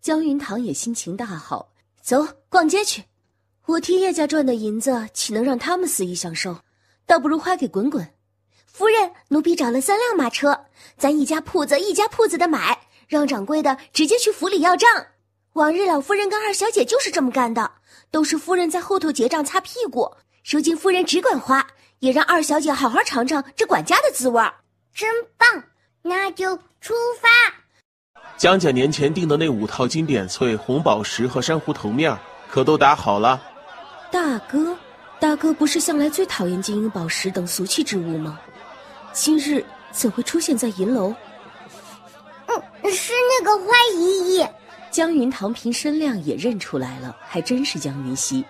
江云堂也心情大好，走，逛街去。我替叶家赚的银子，岂能让他们肆意享受？倒不如花给滚滚。夫人，奴婢找了3辆马车，咱一家铺子的买，让掌柜的直接去府里要账。往日老夫人跟2小姐就是这么干的，都是夫人在后头结账擦屁股。如今夫人只管花，也让2小姐好好尝尝这管家的滋味。真棒！那就出发。江家年前订的那5套金点翠、红宝石和珊瑚头面可都打好了。大哥不是向来最讨厌金银宝石等俗气之物吗？今日怎会出现在银楼？是那个花姨姨。江云堂凭身量也认出来了，还真是江云熙。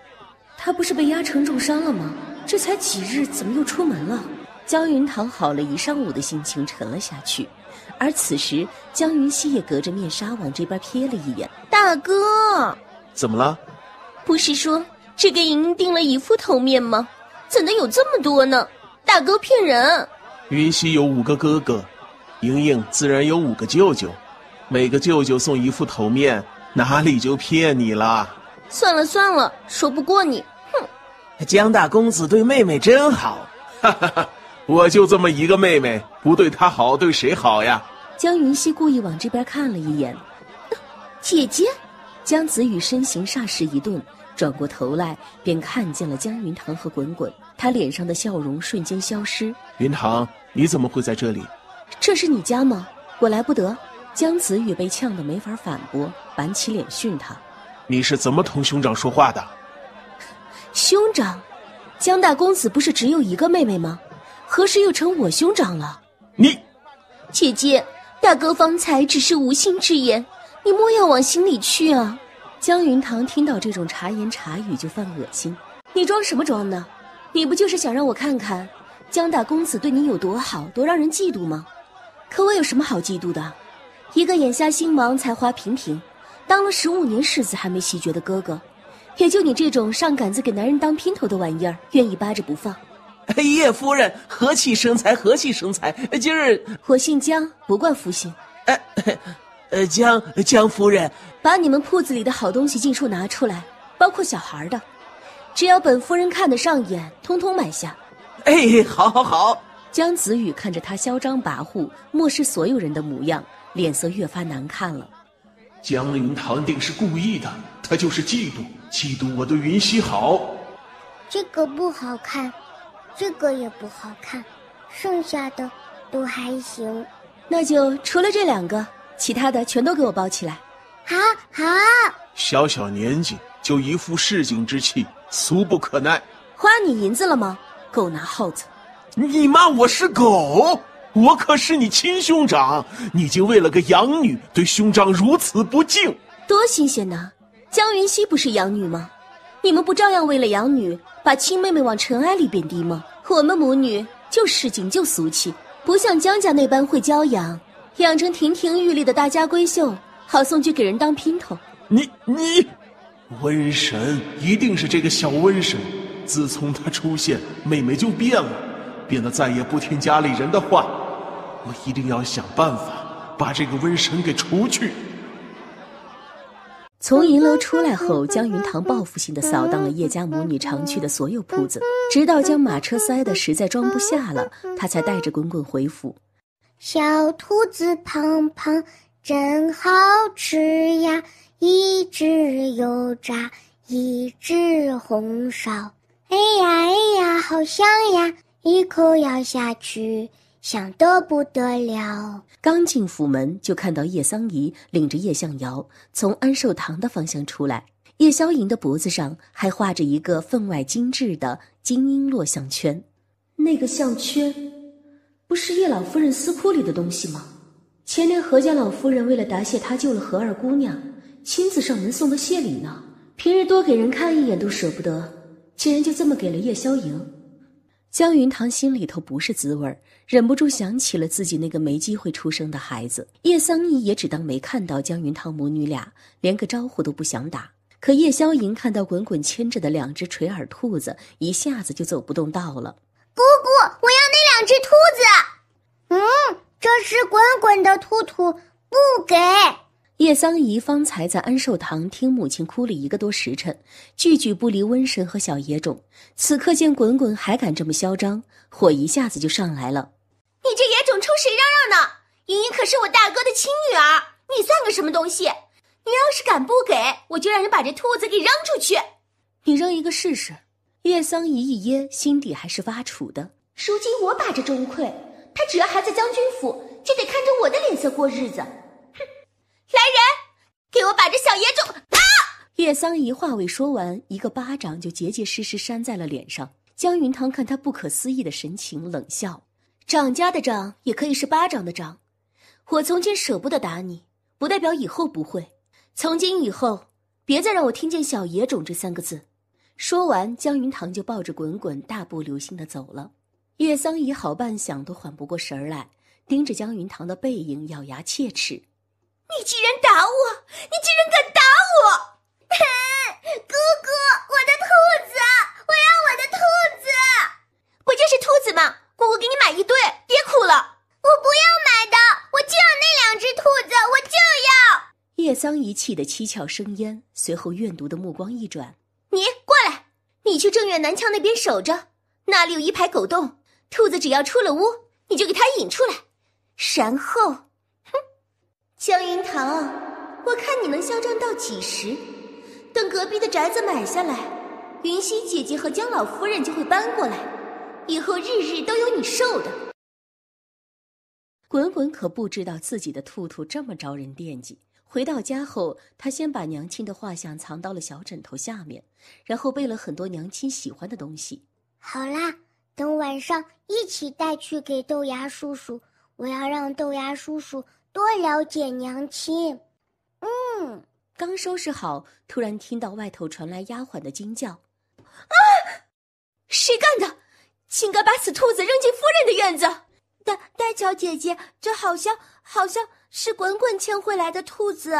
他不是被压成重伤了吗？这才几日怎么又出门了？江云堂好了一上午的心情沉了下去，而此时江云熙也隔着面纱往这边瞥了一眼。大哥，怎么了？不是说只给莹莹订了一副头面吗？怎的有这么多呢？大哥骗人！云溪有5个哥哥，莹莹自然有5个舅舅，每个舅舅送1副头面，哪里就骗你了？算了算了，说不过你。哼，江大公子对妹妹真好。哈哈哈，我就这么一个妹妹，不对她好，对谁好呀？江云熙故意往这边看了一眼，姐姐。江子宇身形霎时一顿，转过头来便看见了江云堂和滚滚，他脸上的笑容瞬间消失。云堂，你怎么会在这里？这是你家吗？我来不得。江子宇被呛得没法反驳，板起脸训他：你是怎么同兄长说话的？兄长？江大公子不是只有一个妹妹吗？何时又成我兄长了？你，姐姐，大哥方才只是无心之言，你莫要往心里去啊。江云堂听到这种茶言茶语就犯恶心。你装什么装呢？你不就是想让我看看江大公子对你有多好，多让人嫉妒吗？可我有什么好嫉妒的？一个眼下心忙才华平平，当了15年世子还没习觉的哥哥，也就你这种上杆子给男人当姘头的玩意儿愿意扒着不放。叶夫人和气生财，和气生财。今儿我姓江，不冠夫姓。江夫人，把你们铺子里的好东西尽数拿出来，包括小孩的，只要本夫人看得上眼，通通买下。好好好。江子宇看着他嚣张跋扈、漠视所有人的模样，脸色越发难看了。江云堂定是故意的，他就是嫉妒我对云溪好。这个不好看，这个也不好看，剩下的都还行。那就除了这2个，其他的全都给我包起来。好。小小年纪就一副市井之气，俗不可耐。花你银子了吗？狗拿耗子！你骂我是狗？我可是你亲兄长，你竟为了个养女对兄长如此不敬，多新鲜呐！江云熙不是养女吗？你们不照样为了养女把亲妹妹往尘埃里贬低吗？我们母女就市井就俗气，不像江家那般会教养，养成亭亭玉立的大家闺秀，好送去给人当姘头。你瘟神一定是这个小瘟神，自从他出现，妹妹就变了，变得再也不听家里人的话。我一定要想办法把这个瘟神给除去。从银楼出来后，江云堂报复性地扫荡了叶家母女常去的所有铺子，直到将马车塞得实在装不下了，他才带着滚滚回府。小兔子胖胖真好吃呀，一只油炸，一只红烧。哎呀，好香呀，一口咬下去，香得不得了。刚进府门，就看到叶桑仪领着叶向瑶从安寿堂的方向出来。叶萧莹的脖子上还画着一个分外精致的金璎珞项圈，那个项圈不是叶老夫人私库里的东西吗？前年何家老夫人为了答谢她救了何二姑娘，亲自上门送的谢礼呢，平日多给人看一眼都舍不得，竟然就这么给了叶萧莹。江云堂心里头不是滋味，忍不住想起了自己那个没机会出生的孩子。叶桑仪也只当没看到江云堂母女俩，连个招呼都不想打。可叶萧莹看到滚滚牵着的2只垂耳兔子，一下子就走不动道了。姑姑，我要那2只兔子。这是滚滚的兔兔，不给。叶桑仪方才在安寿堂听母亲哭了1个多时辰，句句不离瘟神和小野种。此刻见滚滚还敢这么嚣张，火一下子就上来了。你这野种冲谁嚷嚷呢？莹莹可是我大哥的亲女儿，你算个什么东西？你要是敢不给，我就让人把这兔子给扔出去。你扔一个试试。叶桑仪一噎，心底还是挖楚的。如今我把着钟馗，他只要还在将军府，就得看着我的脸色过日子。哼！来人，给我把这小野种！啊！叶桑仪话未说完，一个巴掌就结结实实扇在了脸上。江云堂看他不可思议的神情，冷笑：掌家的掌也可以是巴掌的掌。我从前舍不得打你，不代表以后不会。从今以后，别再让我听见小野种这3个字。说完，江云堂就抱着滚滚大步流星地走了。叶桑怡好半晌都缓不过神来，盯着江云堂的背影咬牙切齿。你居然打我！你居然敢打我！姑姑，我的兔子，我要我的兔子！不就是兔子吗？姑姑给你买一对，别哭了。我不要买的，我就要那2只兔子，我就要！叶桑怡气得七窍生烟，随后怨毒的目光一转，你过来，你去正院南墙那边守着，那里有一排狗洞，兔子只要出了屋，你就给它引出来，然后，江云堂，我看你能嚣张到几时？等隔壁的宅子买下来，云溪姐姐和江老夫人就会搬过来，以后日日都有你受的。滚滚可不知道自己的兔兔这么招人惦记。回到家后，他先把娘亲的画像藏到了小枕头下面，然后备了很多娘亲喜欢的东西。好啦，等晚上一起带去给豆芽叔叔，我要让豆芽叔叔多了解娘亲。刚收拾好，突然听到外头传来丫鬟的惊叫：“啊！谁干的？竟敢把死兔子扔进夫人的院子！大乔姐姐，这好像是滚滚牵回来的兔子。”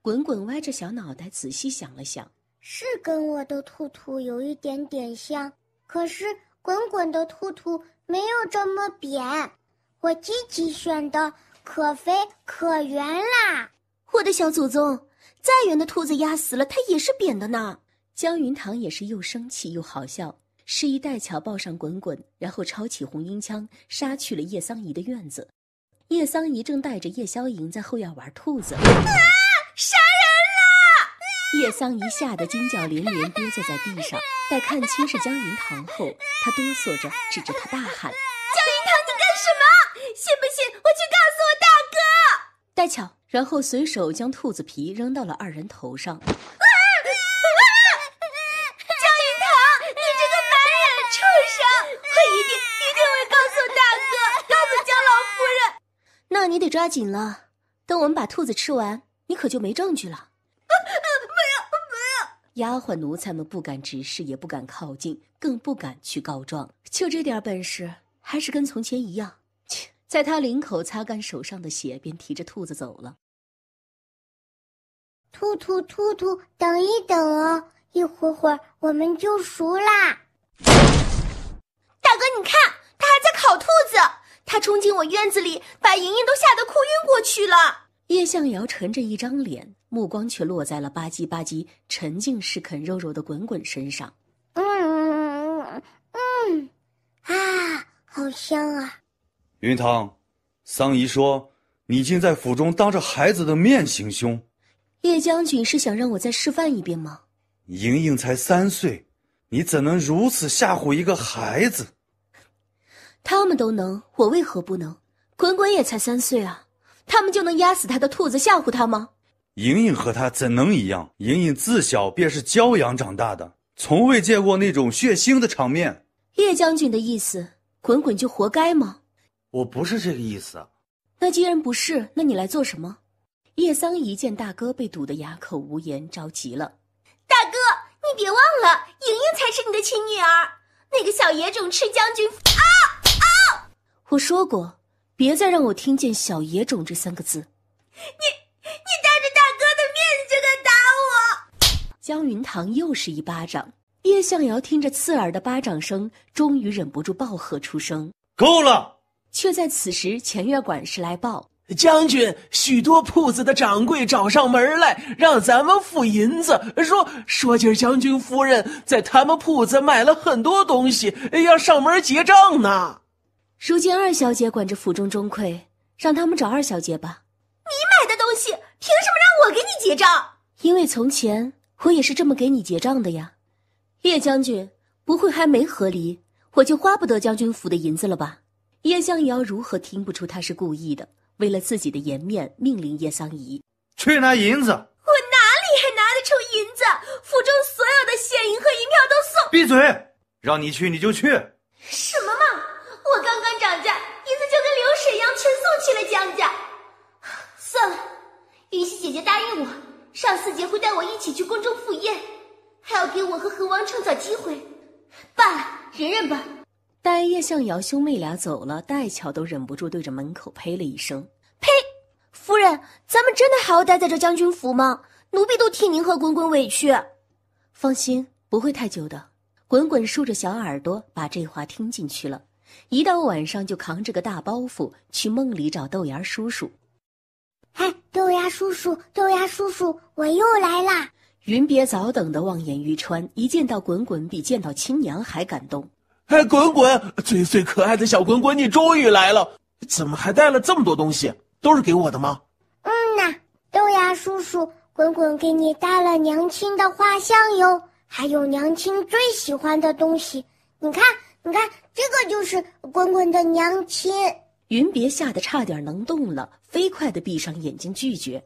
滚滚歪着小脑袋仔细想了想，是跟我的兔兔有一点点像，可是滚滚的兔兔没有这么扁，我鸡鸡选的可肥可圆啦。我的小祖宗，再圆的兔子压死了它也是扁的呢。江云堂也是又生气又好笑，示意戴乔抱上滚滚，然后抄起红缨枪杀去了叶桑怡的院子。叶桑怡正带着叶萧莹在后院玩兔子。杀人了！叶桑怡吓得惊叫连连，跌坐在地上。待看清是江云堂后，他哆嗦着指着他大喊：“江云堂，你干什么？信不信我去告诉我大哥？”戴乔，然后随手将兔子皮扔到了二人头上。那你得抓紧了，等我们把兔子吃完，你可就没证据了。不要！丫鬟奴才们不敢直视，也不敢靠近，更不敢去告状。就这点本事，还是跟从前一样。切！在他领口擦干手上的血，便提着兔子走了。兔兔，等一等哦，一会儿我们就熟啦。大哥，你看，他还在烤兔子。他冲进我院子里，把莹莹都吓得哭晕过去了。叶向瑶沉着一张脸，目光却落在了吧唧吧唧沉浸式啃肉肉的滚滚身上。好香啊！云堂，桑姨说你竟在府中当着孩子的面行凶。叶将军是想让我再示范一遍吗？莹莹才3岁，你怎能如此吓唬一个孩子？他们都能，我为何不能？滚滚也才3岁啊，他们就能压死他的兔子吓唬他吗？莹莹和他怎能一样？莹莹自小便是娇养长大的，从未见过那种血腥的场面。叶将军的意思，滚滚就活该吗？我不是这个意思。那既然不是，那你来做什么？叶桑怡见大哥被堵得哑口无言，着急了。大哥，你别忘了，莹莹才是你的亲女儿，那个小野种吃将军我说过，别再让我听见小野种这3个字。你当着大哥的面就敢打我！江云堂又是一巴掌。叶向瑶听着刺耳的巴掌声，终于忍不住暴喝出声：“够了！”却在此时，前院管事来报：“将军，许多铺子的掌柜找上门来，让咱们付银子，说今儿将军夫人在他们铺子买了很多东西，要上门结账呢。”如今2小姐管着府中钟馗，让他们找2小姐吧。你买的东西，凭什么让我给你结账？因为从前我也是这么给你结账的呀。叶将军，不会还没和离，我就花不得将军府的银子了吧？叶向瑶如何听不出他是故意的？为了自己的颜面，命令叶桑怡去拿银子。我哪里还拿得出银子？府中所有的血银和银票都送。闭嘴！让你去你就去。什么嘛！我刚刚涨价，银子就跟流水一样全送去了江家。算了，云溪姐姐答应我，上4节会带我一起去宫中赴宴，还要给我和恒王创造机会。罢了，忍忍吧。待叶向瑶兄妹俩走了，戴乔都忍不住对着门口呸了一声。呸！夫人，咱们真的还要待在这将军府吗？奴婢都替您和滚滚委屈。放心，不会太久的。滚滚竖着小耳朵把这话听进去了，一到晚上就扛着个大包袱去梦里找豆芽叔叔。哎，豆芽叔叔，豆芽叔叔，我又来啦！云别早等的望眼欲穿，一见到滚滚比见到亲娘还感动。哎，滚滚，最最可爱的小滚滚，你终于来了！怎么还带了这么多东西？都是给我的吗？呐，豆芽叔叔，滚滚给你带了娘亲的画像哟，还有娘亲最喜欢的东西。你看，你看，这个就是滚滚的娘亲。云别吓得差点能动了，飞快地闭上眼睛拒绝。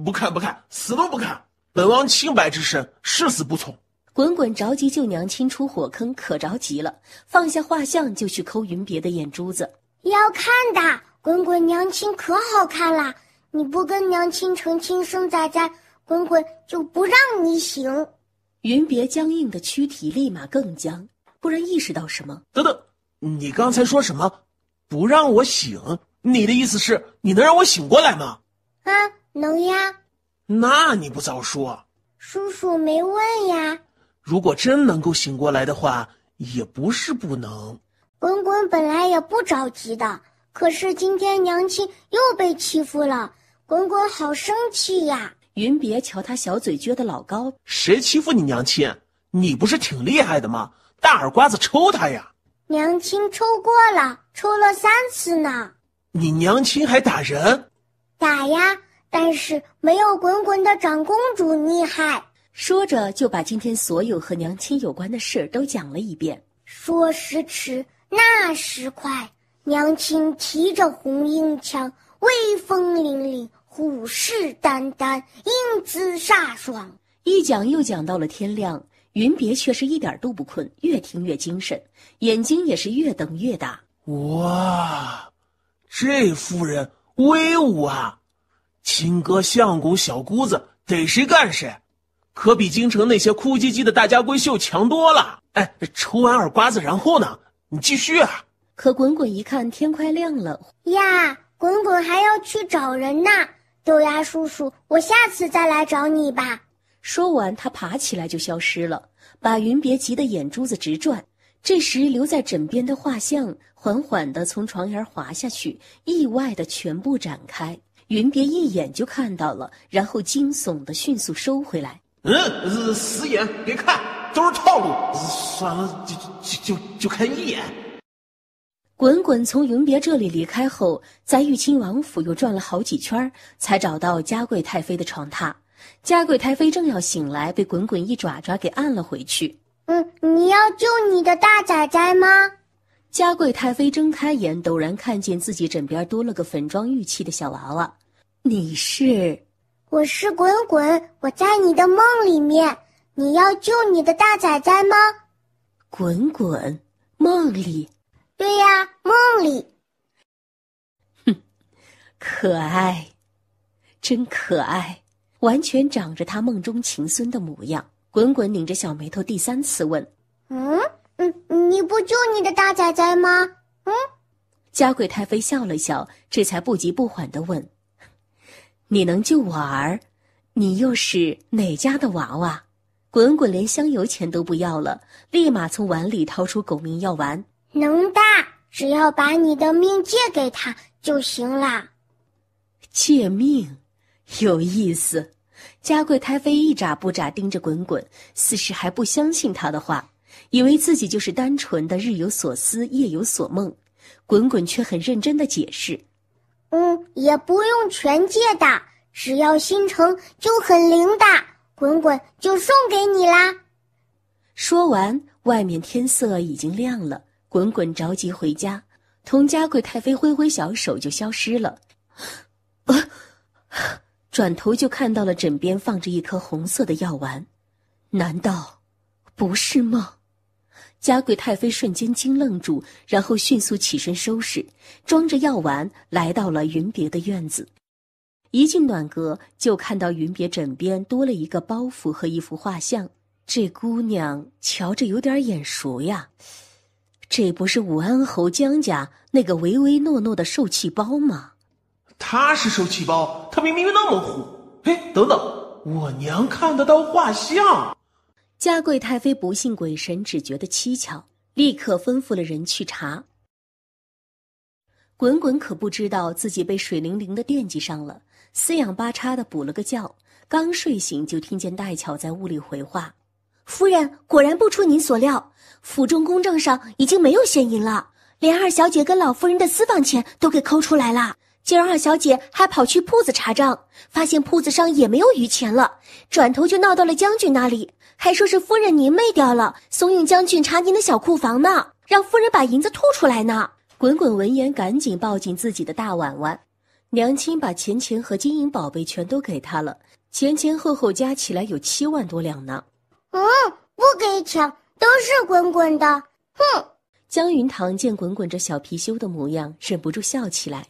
不看不看，死都不看！本王清白之身，誓死不从。滚滚着急救娘亲出火坑，可着急了，放下画像就去抠云别的眼珠子。要看的，滚滚娘亲可好看啦！你不跟娘亲成亲生崽崽，滚滚就不让你醒。云别僵硬的躯体立马更僵，忽然意识到什么。等等，你刚才说什么？不让我醒？你的意思是你能让我醒过来吗？啊，能呀。那你不早说。叔叔没问呀。如果真能够醒过来的话，也不是不能。滚滚本来也不着急的，可是今天娘亲又被欺负了，滚滚好生气呀。云别瞧他小嘴撅得老高。谁欺负你娘亲？你不是挺厉害的吗？大耳刮子抽他呀。娘亲抽过了，抽了3次呢。你娘亲还打人？打呀，但是没有滚滚的长公主厉害。说着就把今天所有和娘亲有关的事都讲了一遍。说时迟，那时快，娘亲提着红缨枪，威风凛凛，虎视眈眈，英姿飒爽。一讲又讲到了天亮，云别却是一点都不困，越听越精神，眼睛也是越瞪越大。哇，这夫人威武啊！亲哥相公小姑子逮谁干谁，可比京城那些哭唧唧的大家闺秀强多了。哎，抽完耳刮子然后呢？你继续啊！可滚滚一看天快亮了呀，滚滚还要去找人呢。豆芽叔叔，我下次再来找你吧。说完他爬起来就消失了，把云别急得眼珠子直转。这时留在枕边的画像缓缓地从床沿滑下去，意外地全部展开。云别一眼就看到了，然后惊悚地迅速收回来。死眼，别看，都是套路。算了，就看一眼。滚滚从云别这里离开后，在玉亲王府又转了好几圈，才找到嘉贵太妃的床榻。嘉贵太妃正要醒来，被滚滚一爪爪给按了回去。你要救你的大崽崽吗？嘉贵太妃睁开眼，陡然看见自己枕边多了个粉妆玉砌的小娃娃。你是？我是滚滚，我在你的梦里面。你要救你的大崽崽吗？滚滚，梦里？对呀，梦里。可爱，真可爱，完全长着他梦中情孙的模样。滚滚拧着小眉头第3次问：你不救你的大崽崽吗？嘉贵太妃笑了笑，这才不急不缓地问：你能救我儿？你又是哪家的娃娃？滚滚连香油钱都不要了，立马从碗里掏出狗命药丸。能的，只要把你的命借给他就行啦。借命？有意思。嘉贵太妃一眨不眨盯着滚滚，似是还不相信他的话，以为自己就是单纯的日有所思夜有所梦。滚滚却很认真地解释：也不用全借的，只要心诚就很灵的，滚滚就送给你啦。说完，外面天色已经亮了，滚滚着急回家，同嘉贵太妃挥挥小手就消失了。转头就看到了枕边放着一颗红色的药丸，难道不是梦？嘉贵太妃瞬间惊愣住，然后迅速起身收拾，装着药丸来到了云别的院子。一进暖阁，就看到云别枕边多了一个包袱和一幅画像。这姑娘瞧着有点眼熟呀，这不是武安侯江家那个唯唯诺诺的受气包吗？他是受气包，他明明那么虎。哎，等等，我娘看得到画像。嘉贵太妃不信鬼神，只觉得蹊跷，立刻吩咐了人去查。滚滚可不知道自己被水灵灵的惦记上了，四仰八叉的补了个觉，刚睡醒就听见戴巧在屋里回话：夫人，果然不出您所料，府中公账上已经没有现银了，连二小姐跟老夫人的私房钱都给抠出来了。今儿二小姐还跑去铺子查账，发现铺子上也没有余钱了，转头就闹到了将军那里，还说是夫人您昧掉了，怂恿将军查您的小库房呢，让夫人把银子吐出来呢。滚滚闻言赶紧抱紧自己的大碗碗，娘亲把钱钱和金银宝贝全都给他了，前前后后加起来有7万多两呢。不给抢，都是滚滚的。哼！江云堂见滚滚这小貔貅的模样，忍不住笑起来。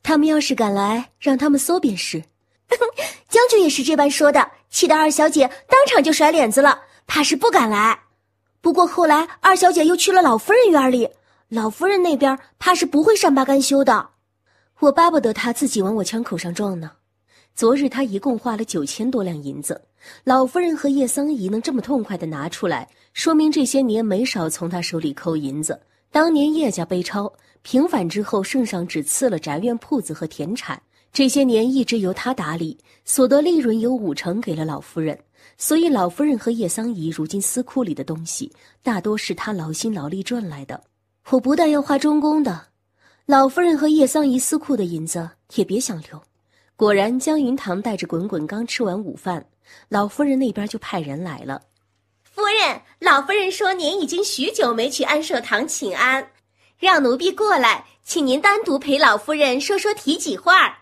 他们要是敢来，让他们搜便是。将军也是这般说的，气得二小姐当场就甩脸子了，怕是不敢来。不过后来二小姐又去了老夫人院里，老夫人那边怕是不会善罢甘休的。我巴不得他自己往我枪口上撞呢。昨日他一共花了9000多两银子，老夫人和叶桑姨能这么痛快地拿出来，说明这些年没少从他手里抠银子。当年叶家背抄平反之后，圣上只赐了宅院铺子和田产，这些年一直由他打理，所得利润有5成给了老夫人，所以老夫人和叶桑姨如今私库里的东西大多是他劳心劳力赚来的。我不但要花中宫的，老夫人和叶桑姨私库的银子也别想留。果然江云堂带着滚滚刚吃完午饭，老夫人那边就派人来了。夫人，老夫人说您已经许久没去安寿堂请安，让奴婢过来，请您单独陪老夫人说说体几话。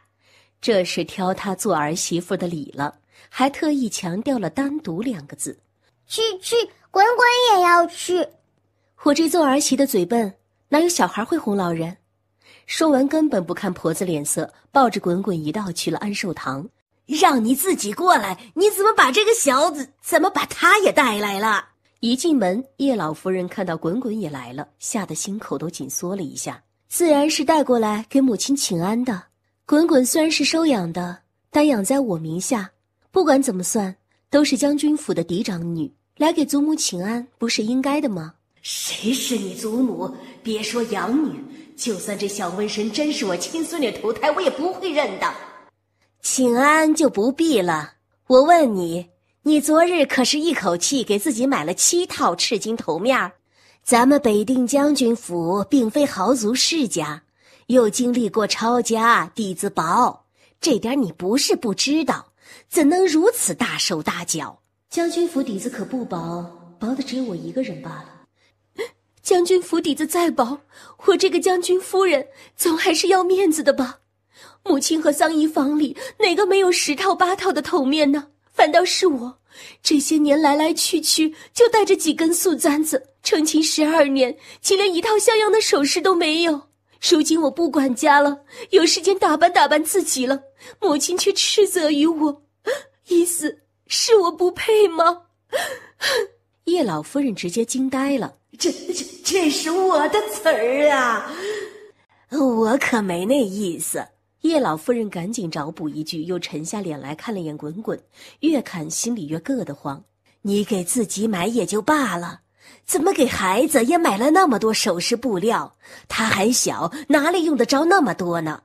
这是挑她做儿媳妇的理了，还特意强调了单独2个字。去，滚滚也要去。我这做儿媳的嘴笨，哪有小孩会哄老人？说完根本不看婆子脸色，抱着滚滚一道去了安寿堂。让你自己过来，你怎么把这个小子，怎么把他也带来了？一进门，叶老夫人看到滚滚也来了，吓得心口都紧缩了一下，自然是带过来给母亲请安的。滚滚虽然是收养的，但养在我名下，不管怎么算，都是将军府的嫡长女，来给祖母请安，不是应该的吗？谁是你祖母？别说养女，就算这小瘟神真是我亲孙女投胎，我也不会认的。请安就不必了。我问你，你昨日可是一口气给自己买了7套赤金头面？咱们北定将军府并非豪族世家，又经历过抄家，底子薄，这点你不是不知道，怎能如此大手大脚？将军府底子可不薄，薄的只有我一个人罢了。将军府底子再薄，我这个将军夫人总还是要面子的吧。母亲和桑姨房里哪个没有10套8套的头面呢？反倒是我，这些年来来去去就带着几根素簪子，成亲12年，竟连一套像样的首饰都没有。如今我不管家了，有时间打扮打扮自己了，母亲却斥责于我，意思是我不配吗？叶老夫人直接惊呆了，这是我的词儿啊，我可没那意思。叶老夫人赶紧找补一句，又沉下脸来看了眼滚滚，越看心里越硌得慌。你给自己买也就罢了，怎么给孩子也买了那么多首饰布料？他还小，哪里用得着那么多呢？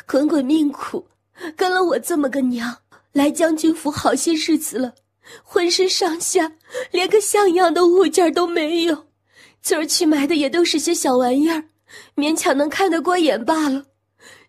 滚滚命苦，跟了我这么个娘，来将军府好些日子了，浑身上下连个像样的物件都没有。今儿去买的也都是些小玩意儿，勉强能看得过眼罢了，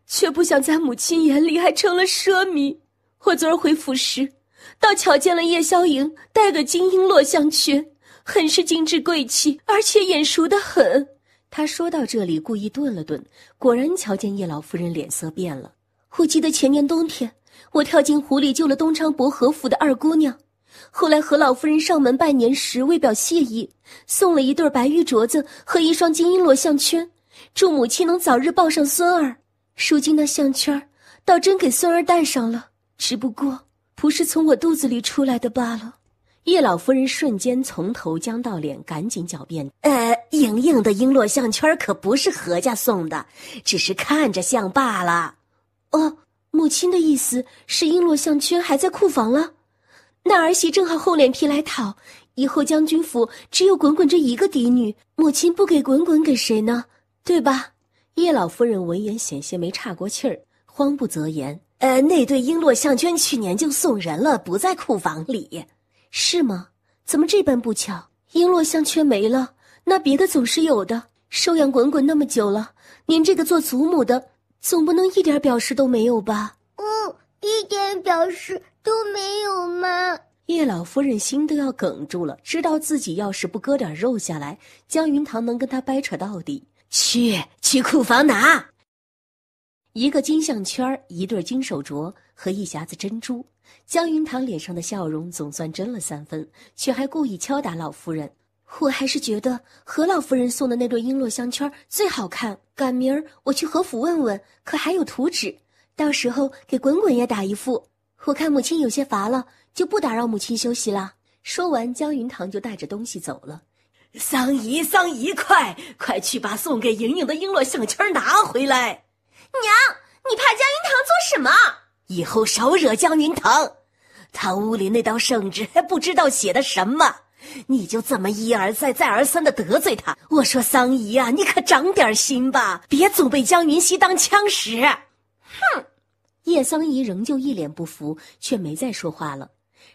却不想在母亲眼里还成了奢靡。我昨儿回府时，倒巧见了叶萧莹戴个金璎珞项圈，很是精致贵气，而且眼熟得很。他说到这里故意顿了顿，果然瞧见叶老夫人脸色变了。我记得前年冬天，我跳进湖里救了东昌伯和府的2姑娘，后来和老夫人上门拜年时，为表谢意，送了一对白玉镯子和一双金璎珞项圈，祝母亲能早日抱上孙儿。如今那项圈倒真给孙儿戴上了，只不过不是从我肚子里出来的罢了。叶老夫人瞬间从头僵到脸，赶紧狡辩：“莹莹的璎珞项圈可不是何家送的，只是看着像罢了。”哦，母亲的意思是璎珞项圈还在库房了？那儿媳正好厚脸皮来讨，以后将军府只有滚滚这一个嫡女，母亲不给滚滚给谁呢？对吧？叶老夫人闻言险些没岔过气儿，慌不择言：“那对璎珞项圈去年就送人了，不在库房里。”是吗？怎么这般不巧？璎珞项圈没了，那别的总是有的。收养滚滚那么久了，您这个做祖母的总不能一点表示都没有吧？一点表示都没有吗？叶老夫人心都要哽住了，知道自己要是不割点肉下来，江云堂能跟他掰扯到底。去库房拿一个金项圈，一对金手镯和一匣子珍珠。江云堂脸上的笑容总算真了3分，却还故意敲打老夫人：“我还是觉得何老夫人送的那对璎珞项圈最好看，赶明儿我去何府问问，可还有图纸，到时候给滚滚也打一副。我看母亲有些乏了，就不打扰母亲休息了。”说完，江云堂就带着东西走了。桑姨，快去把送给莹莹的璎珞项圈拿回来！娘，你怕江云堂做什么？以后少惹江云堂，他屋里那道圣旨还不知道写的什么，你就这么一而再再而三的得罪他。我说桑姨啊，你可长点心吧，别总被江云熙当枪使。哼！叶桑姨仍旧一脸不服，却没再说话了。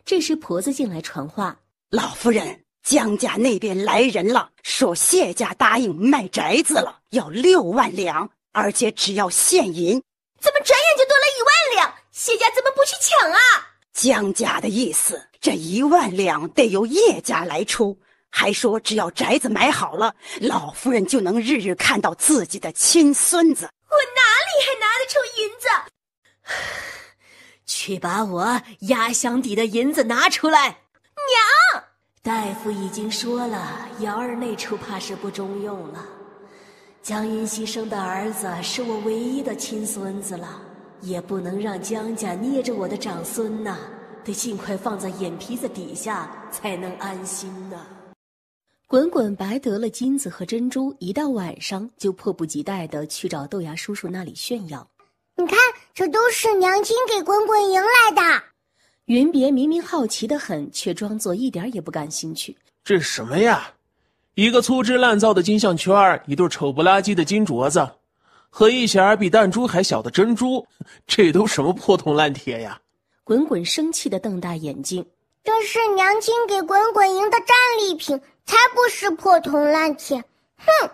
这时婆子进来传话：“老夫人，江家那边来人了，说谢家答应卖宅子了，要6万两，而且只要现银。”怎么转眼就多了1万两？谢家怎么不去抢啊？江家的意思，这1万两得由叶家来出，还说只要宅子买好了，老夫人就能日日看到自己的亲孙子。我哪里还拿得出银子？去把我压箱底的银子拿出来！娘，大夫已经说了，瑶儿那处怕是不中用了。江云熙生的儿子是我唯一的亲孙子了，也不能让江家捏着我的长孙呐，得尽快放在眼皮子底下才能安心呐。滚滚白得了金子和珍珠，一到晚上就迫不及待地去找豆芽叔叔那里炫耀。你看，这都是娘亲给滚滚赢来的。云别明明好奇得很，却装作一点也不感兴趣。这什么呀？一个粗制滥造的金项圈，一对丑不拉几的金镯子，和一匣比弹珠还小的珍珠，这都什么破铜烂铁呀？滚滚生气地瞪大眼睛。这是娘亲给滚滚赢的战利品，才不是破铜烂铁。哼，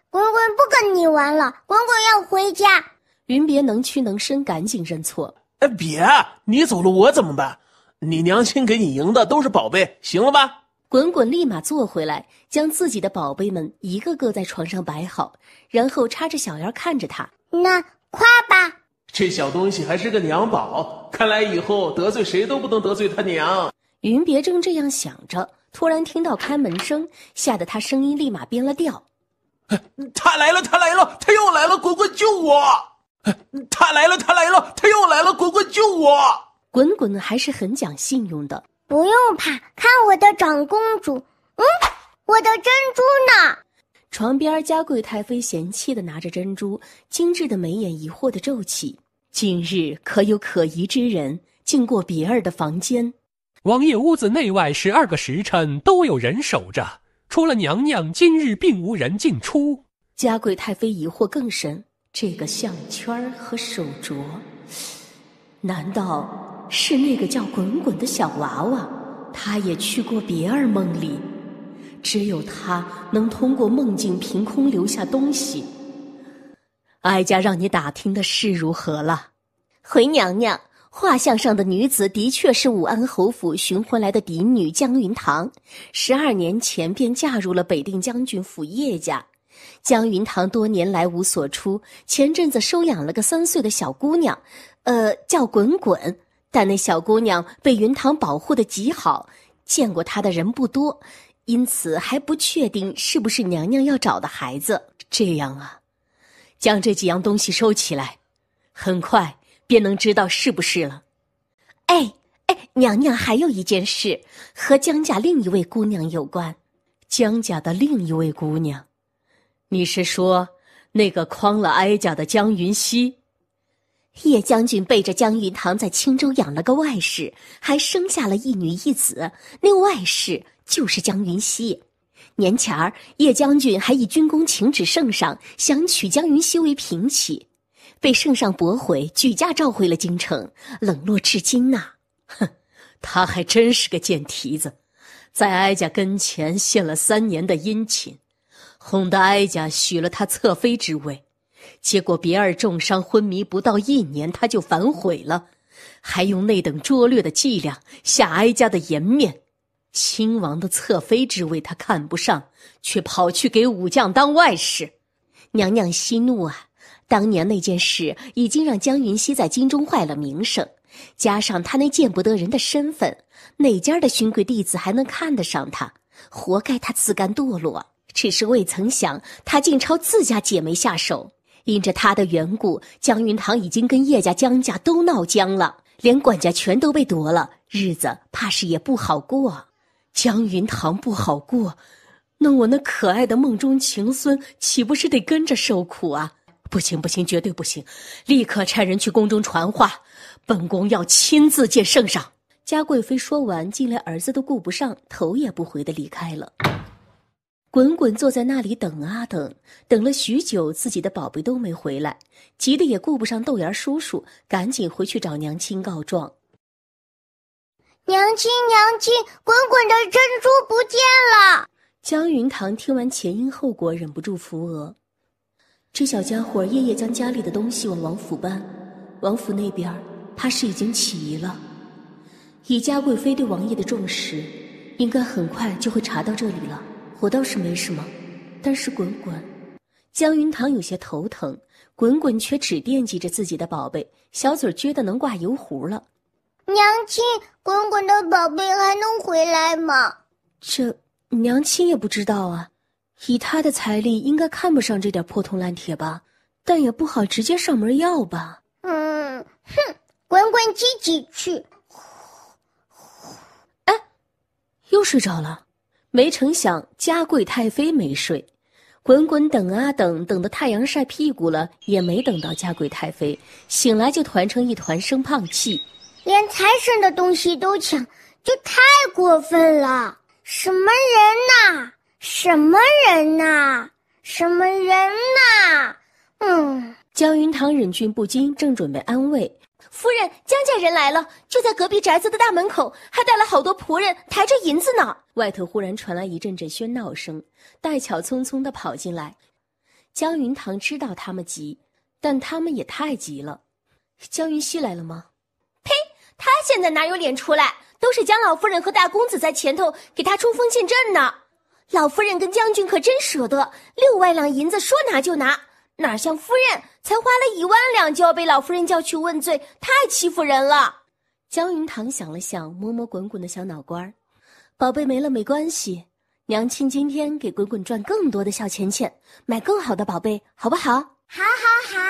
滚滚不跟你玩了，滚滚要回家。云别能屈能伸，赶紧认错。别，你走了我怎么办？你娘亲给你赢的都是宝贝，行了吧？滚滚立马坐回来，将自己的宝贝们一个个在床上摆好，然后插着小牙看着他。那夸吧。这小东西还是个娘宝，看来以后得罪谁都不能得罪他娘。云别正这样想着，突然听到开门声，吓得他声音立马变了调。他来了，他来了，他又来了，滚滚救我！他来了，他来了，他又来了，滚滚救我！滚滚还是很讲信用的。不用怕，看我的长公主。我的珍珠呢？床边嘉贵太妃嫌弃地拿着珍珠，精致的眉眼疑惑地皱起。今日可有可疑之人进过别儿的房间？王爷屋子内外12个时辰都有人守着，除了娘娘，今日并无人进出。嘉贵太妃疑惑更深，这个项圈和手镯，难道是那个叫滚滚的小娃娃？他也去过别儿梦里，只有他能通过梦境凭空留下东西。哀家让你打听的是如何了？回娘娘，画像上的女子的确是武安侯府寻回来的嫡女江云堂，12年前便嫁入了北定将军府叶家。江云堂多年来无所出，前阵子收养了个3岁的小姑娘，叫滚滚，但那小姑娘被云堂保护得极好，见过她的人不多，因此还不确定是不是娘娘要找的孩子。这样啊，将这几样东西收起来，很快便能知道是不是了。娘娘还有一件事和江家另一位姑娘有关。江家的另一位姑娘，你是说那个诓了哀家的江云溪？叶将军背着江云堂在青州养了个外室，还生下了一女一子，那外室就是江云溪。年前儿，叶将军还以军功请旨圣上，想娶江云溪为嫔妻，被圣上驳回，举家召回了京城，冷落至今呐。哼，他还真是个贱蹄子，在哀家跟前献了3年的殷勤，哄得哀家许了他侧妃之位，结果别儿重伤昏迷不到1年，他就反悔了，还用那等拙劣的伎俩下哀家的颜面。亲王的侧妃之位他看不上，却跑去给武将当外室。娘娘息怒啊！当年那件事已经让江云溪在京中坏了名声，加上他那见不得人的身份，哪家的勋贵弟子还能看得上他？活该他自甘堕落。只是未曾想，他竟朝自家姐妹下手。因着他的缘故，江云堂已经跟叶家、江家都闹僵了，连管家权都被夺了，日子怕是也不好过。江云堂不好过，那我那可爱的梦中情孙岂不是得跟着受苦啊？不行不行，绝对不行！立刻差人去宫中传话，本宫要亲自见圣上。嘉贵妃说完，竟连儿子都顾不上，头也不回地离开了。滚滚坐在那里等啊等，等了许久，自己的宝贝都没回来，急得也顾不上豆芽叔叔，赶紧回去找娘亲告状。娘亲，娘亲，滚滚的珍珠不见了！江云堂听完前因后果，忍不住扶额。这小家伙夜夜将家里的东西往王府搬，王府那边怕是已经起疑了。以嘉贵妃对王爷的重视，应该很快就会查到这里了。我倒是没什么，但是滚滚……江云堂有些头疼，滚滚却只惦记着自己的宝贝，小嘴撅得能挂油壶了。娘亲，滚滚的宝贝还能回来吗？这娘亲也不知道啊，以他的财力应该看不上这点破铜烂铁吧，但也不好直接上门要吧。滚滚自己去。哎，又睡着了。没成想嘉贵太妃没睡，滚滚等啊等，等得太阳晒屁股了，也没等到嘉贵太妃，醒来就团成一团生胖气。连财神的东西都抢，这太过分了！什么人呐？什么人呐？什么人呐？江云堂忍俊不禁，正准备安慰夫人，江家人来了，就在隔壁宅子的大门口，还带了好多仆人，抬着银子呢。外头忽然传来一阵阵喧闹声，戴巧匆匆地跑进来。江云堂知道他们急，但他们也太急了。江云溪来了吗？呸！他现在哪有脸出来？都是江老夫人和大公子在前头给他冲锋陷阵呢。老夫人跟将军可真舍得，6万两银子说拿就拿，哪像夫人才花了1万两就要被老夫人叫去问罪，太欺负人了。江云堂想了想，摸摸滚滚的小脑瓜，宝贝没了没关系，娘亲今天给滚滚赚更多的小钱钱，买更好的宝贝，好不好？好好好。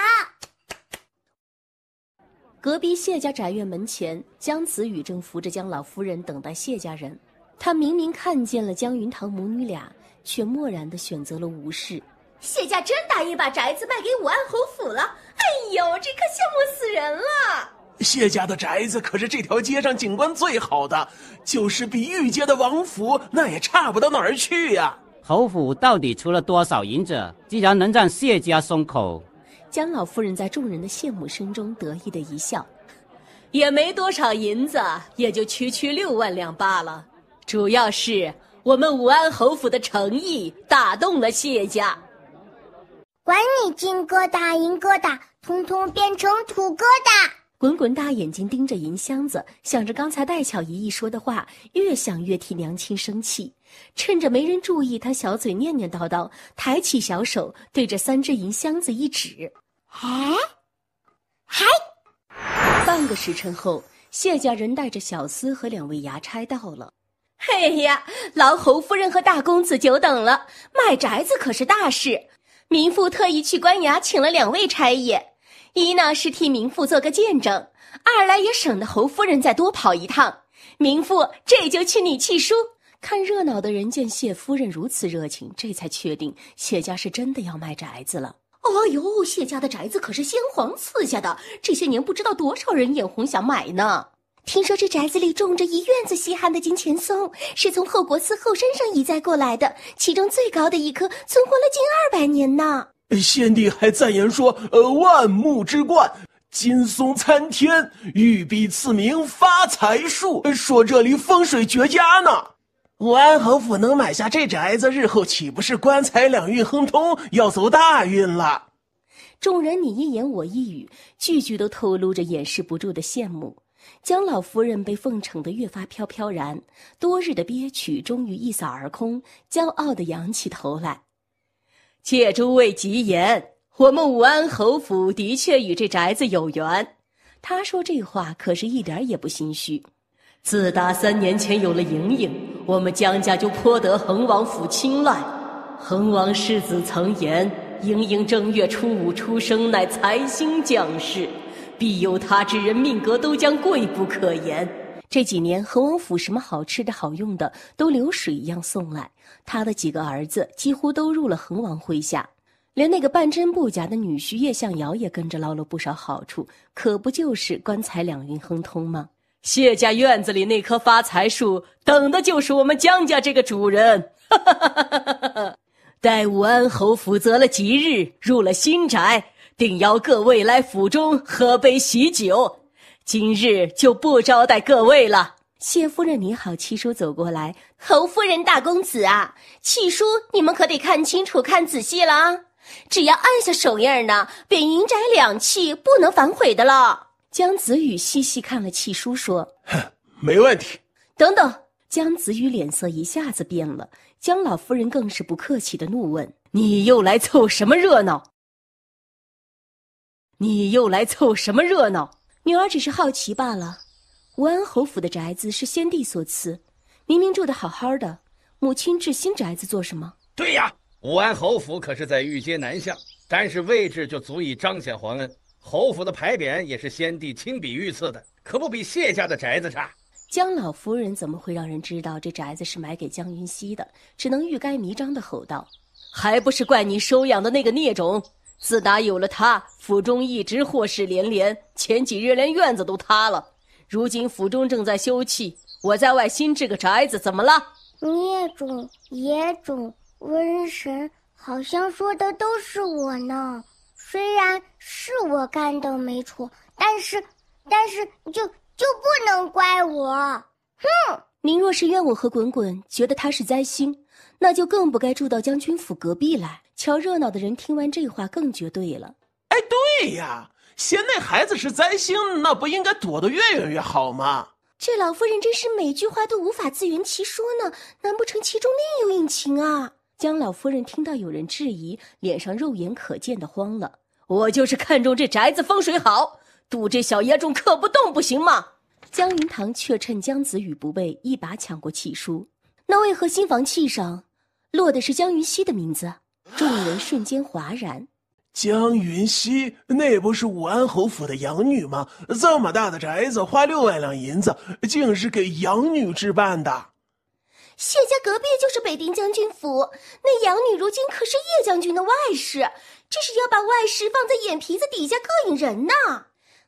隔壁谢家宅院门前，江子宇正扶着江老夫人等待谢家人。他明明看见了江云堂母女俩，却漠然地选择了无视。谢家真打一把宅子卖给武安侯府了，哎呦，这可羡慕死人了。谢家的宅子可是这条街上景观最好的，就是比玉阶的王府那也差不到哪儿去呀。侯府到底出了多少银子，既然能让谢家松口？江老夫人在众人的羡慕声中得意的一笑，也没多少银子，也就区6万两罢了。主要是我们武安侯府的诚意打动了谢家。管你金疙瘩银疙瘩，统统变成土疙瘩。滚滚大眼睛盯着银箱子，想着刚才戴巧姨姨说的话，越想越替娘亲生气。趁着没人注意，他小嘴念念叨叨，抬起小手对着3只银箱子一指。半个时辰后，谢家人带着小厮和2位衙差到了。哎呀，劳侯夫人和大公子久等了，卖宅子可是大事，民妇特意去官衙请了2位差爷，一呢是替民妇做个见证，二来也省得侯夫人再多跑一趟。明父，这就去拟契书。看热闹的人见谢夫人如此热情，这才确定谢家是真的要卖宅子了。哦呦，谢家的宅子可是先皇赐下的，这些年不知道多少人眼红想买呢。听说这宅子里种着一院子稀罕的金钱松，是从后国寺后山上移栽过来的，其中最高的一棵存活了近200年呢。先帝还赞言说，万木之冠，金松参天，欲彼赐名发财树，说这里风水绝佳呢。武安侯府能买下这宅子，日后岂不是官财两运亨通，要走大运了？众人你一言我一语，句句都透露着掩饰不住的羡慕。江老夫人被奉承得越发飘飘然，多日的憋屈终于一扫而空，骄傲地扬起头来。借诸位吉言，我们武安侯府的确与这宅子有缘。他说这话可是一点也不心虚。自打3年前有了莹莹，我们江家就颇得恒王府青睐。恒王世子曾言，莹莹正月初5出生，乃财星将士，必有他之人，命格都将贵不可言。这几年恒王府什么好吃的好用的都流水一样送来，他的几个儿子几乎都入了恒王麾下，连那个半真不假的女婿叶向尧也跟着捞了不少好处，可不就是官财两运亨通吗？谢家院子里那棵发财树，等的就是我们江家这个主人。待武安侯府择了吉日，入了新宅，定邀各位来府中喝杯喜酒。今日就不招待各位了。谢夫人你好，契书走过来。侯夫人大公子啊，契书你们可得看清楚看仔细了啊，只要按下手印呢，便银宅2契不能反悔的了。江子宇细细看了契书说，没问题。等等，江子宇脸色一下子变了，江老夫人更是不客气的怒问，你又来凑什么热闹？你又来凑什么热闹？女儿只是好奇罢了。武安侯府的宅子是先帝所赐，明明住得好好的，母亲置新宅子做什么？对呀，武安侯府可是在御街南巷，但是位置就足以彰显皇恩。侯府的牌匾也是先帝亲笔御赐的，可不比谢家的宅子差。江老夫人怎么会让人知道这宅子是买给江云熙的？只能欲盖弥彰地吼道：“还不是怪你收养的那个孽种！自打有了他，府中一直祸事连连，前几日连院子都塌了。如今府中正在修葺，我在外新置个宅子，怎么了？”孽种、野种、瘟神，好像说的都是我呢。虽然是我干的没错，但是就不能怪我。哼！您若是怨我和滚滚觉得他是灾星，那就更不该住到将军府隔壁来。瞧热闹的人听完这话更觉对了。哎，对呀，嫌那孩子是灾星，那不应该躲得越远越好吗？这老夫人真是每句话都无法自圆其说呢，难不成其中另有隐情啊？江老夫人听到有人质疑，脸上肉眼可见的慌了。我就是看中这宅子风水好，赌这小野种克不动不行吗？江云堂却趁江子宇不备，一把抢过契书。那为何新房契上落的是江云熙的名字？众人瞬间哗然。江云熙，那不是武安侯府的养女吗？这么大的宅子，花6万两银子，竟是给养女置办的。谢家隔壁就是北丁将军府，那养女如今可是叶将军的外室，这是要把外室放在眼皮子底下膈应人呐！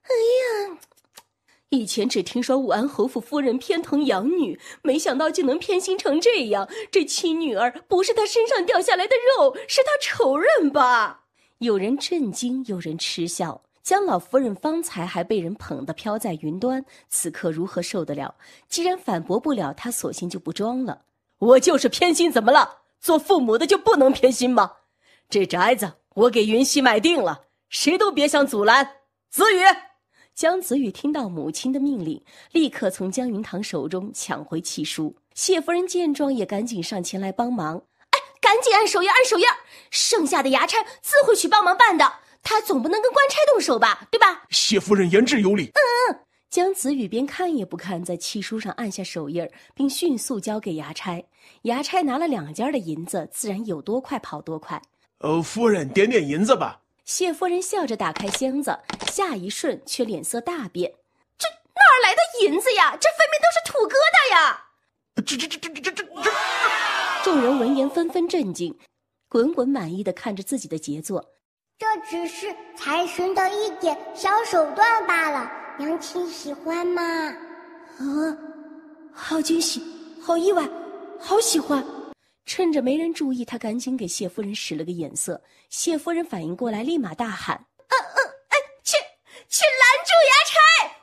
哎呀，以前只听说武安侯府夫人偏疼养女，没想到竟能偏心成这样。这亲女儿不是他身上掉下来的肉，是他仇人吧？有人震惊，有人嗤笑。江老夫人方才还被人捧得飘在云端，此刻如何受得了？既然反驳不了，她索性就不装了。我就是偏心怎么了？做父母的就不能偏心吗？这宅子我给云熙买定了，谁都别想阻拦。子宇！江子宇听到母亲的命令，立刻从江云堂手中抢回契书。谢夫人见状也赶紧上前来帮忙。哎，赶紧按手印，按手印！剩下的衙差自会去帮忙办的。他总不能跟官差动手吧，对吧？谢夫人言之有理。江子宇边看也不看，在契书上按下手印，并迅速交给衙差。衙差拿了2件的银子，自然有多快跑多快。夫人点点银子吧。谢夫人笑着打开箱子，下一瞬却脸色大变。这哪儿来的银子呀？这分明都是土疙瘩呀！众人闻言纷纷震惊，滚滚满意的看着自己的杰作。这只是财神的一点小手段罢了，娘亲喜欢吗？好惊喜，好意外，好喜欢。趁着没人注意，他赶紧给谢夫人使了个眼色。谢夫人反应过来，立马大喊：去拦住衙差！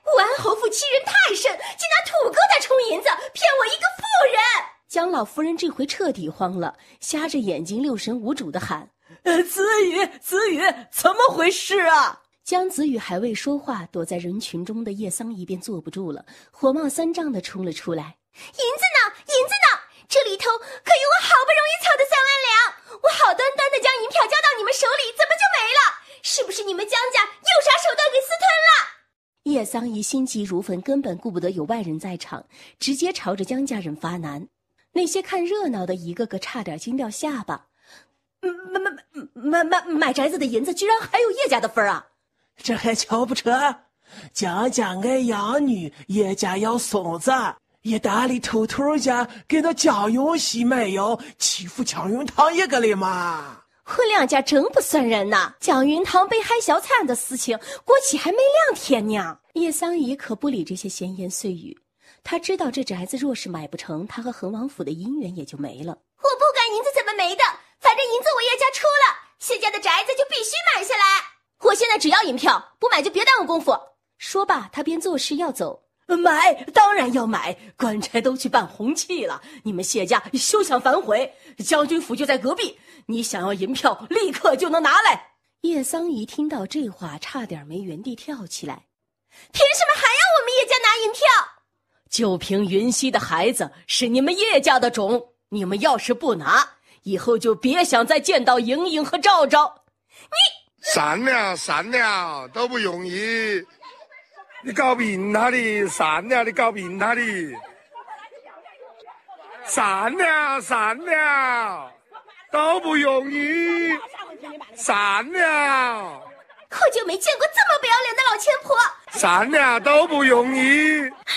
武安侯府欺人太甚，竟拿土疙瘩充银子，骗我一个妇人！江老夫人这回彻底慌了，瞎着眼睛六神无主地喊：子宇，怎么回事啊？江子宇还未说话，躲在人群中的叶桑仪便坐不住了，火冒三丈地冲了出来：银子呢？这里头可有我好不容易凑的3万两，我好端端的将银票交到你们手里，怎么就没了？是不是你们江家有啥手段给私吞了？叶桑仪心急如焚，根本顾不得有外人在场，直接朝着江家人发难。那些看热闹的一个个差点惊掉下巴。买宅子的银子居然还有叶家的份啊！这还瞧不成？江家爱养女，叶家要送子，也大里偷偷家给那江永熙买药，欺负江云堂一个哩嘛！我两家真不算人呐！江云堂被害小惨的事情过期还没2天呢。叶桑仪可不理这些闲言碎语，他知道这宅子若是买不成，他和恒王府的姻缘也就没了。我不管银子怎么没的，反正银子我叶家出了，谢家的宅子就必须买下来。我现在只要银票，不买就别耽误功夫。说罢，他便作势要走。买，当然要买，官差都去办红契了，你们谢家休想反悔。将军府就在隔壁，你想要银票，立刻就能拿来。叶桑仪听到这话，差点没原地跳起来。凭什么还要我们叶家拿银票？就凭云溪的孩子是你们叶家的种，你们要是不拿，以后就别想再见到莹莹和赵赵。散了，都不容易。你搞病他的，散了，你搞病他的。散了，都不容易。散了。我就没见过这么不要脸的老千婆。散了，都不容易。哼！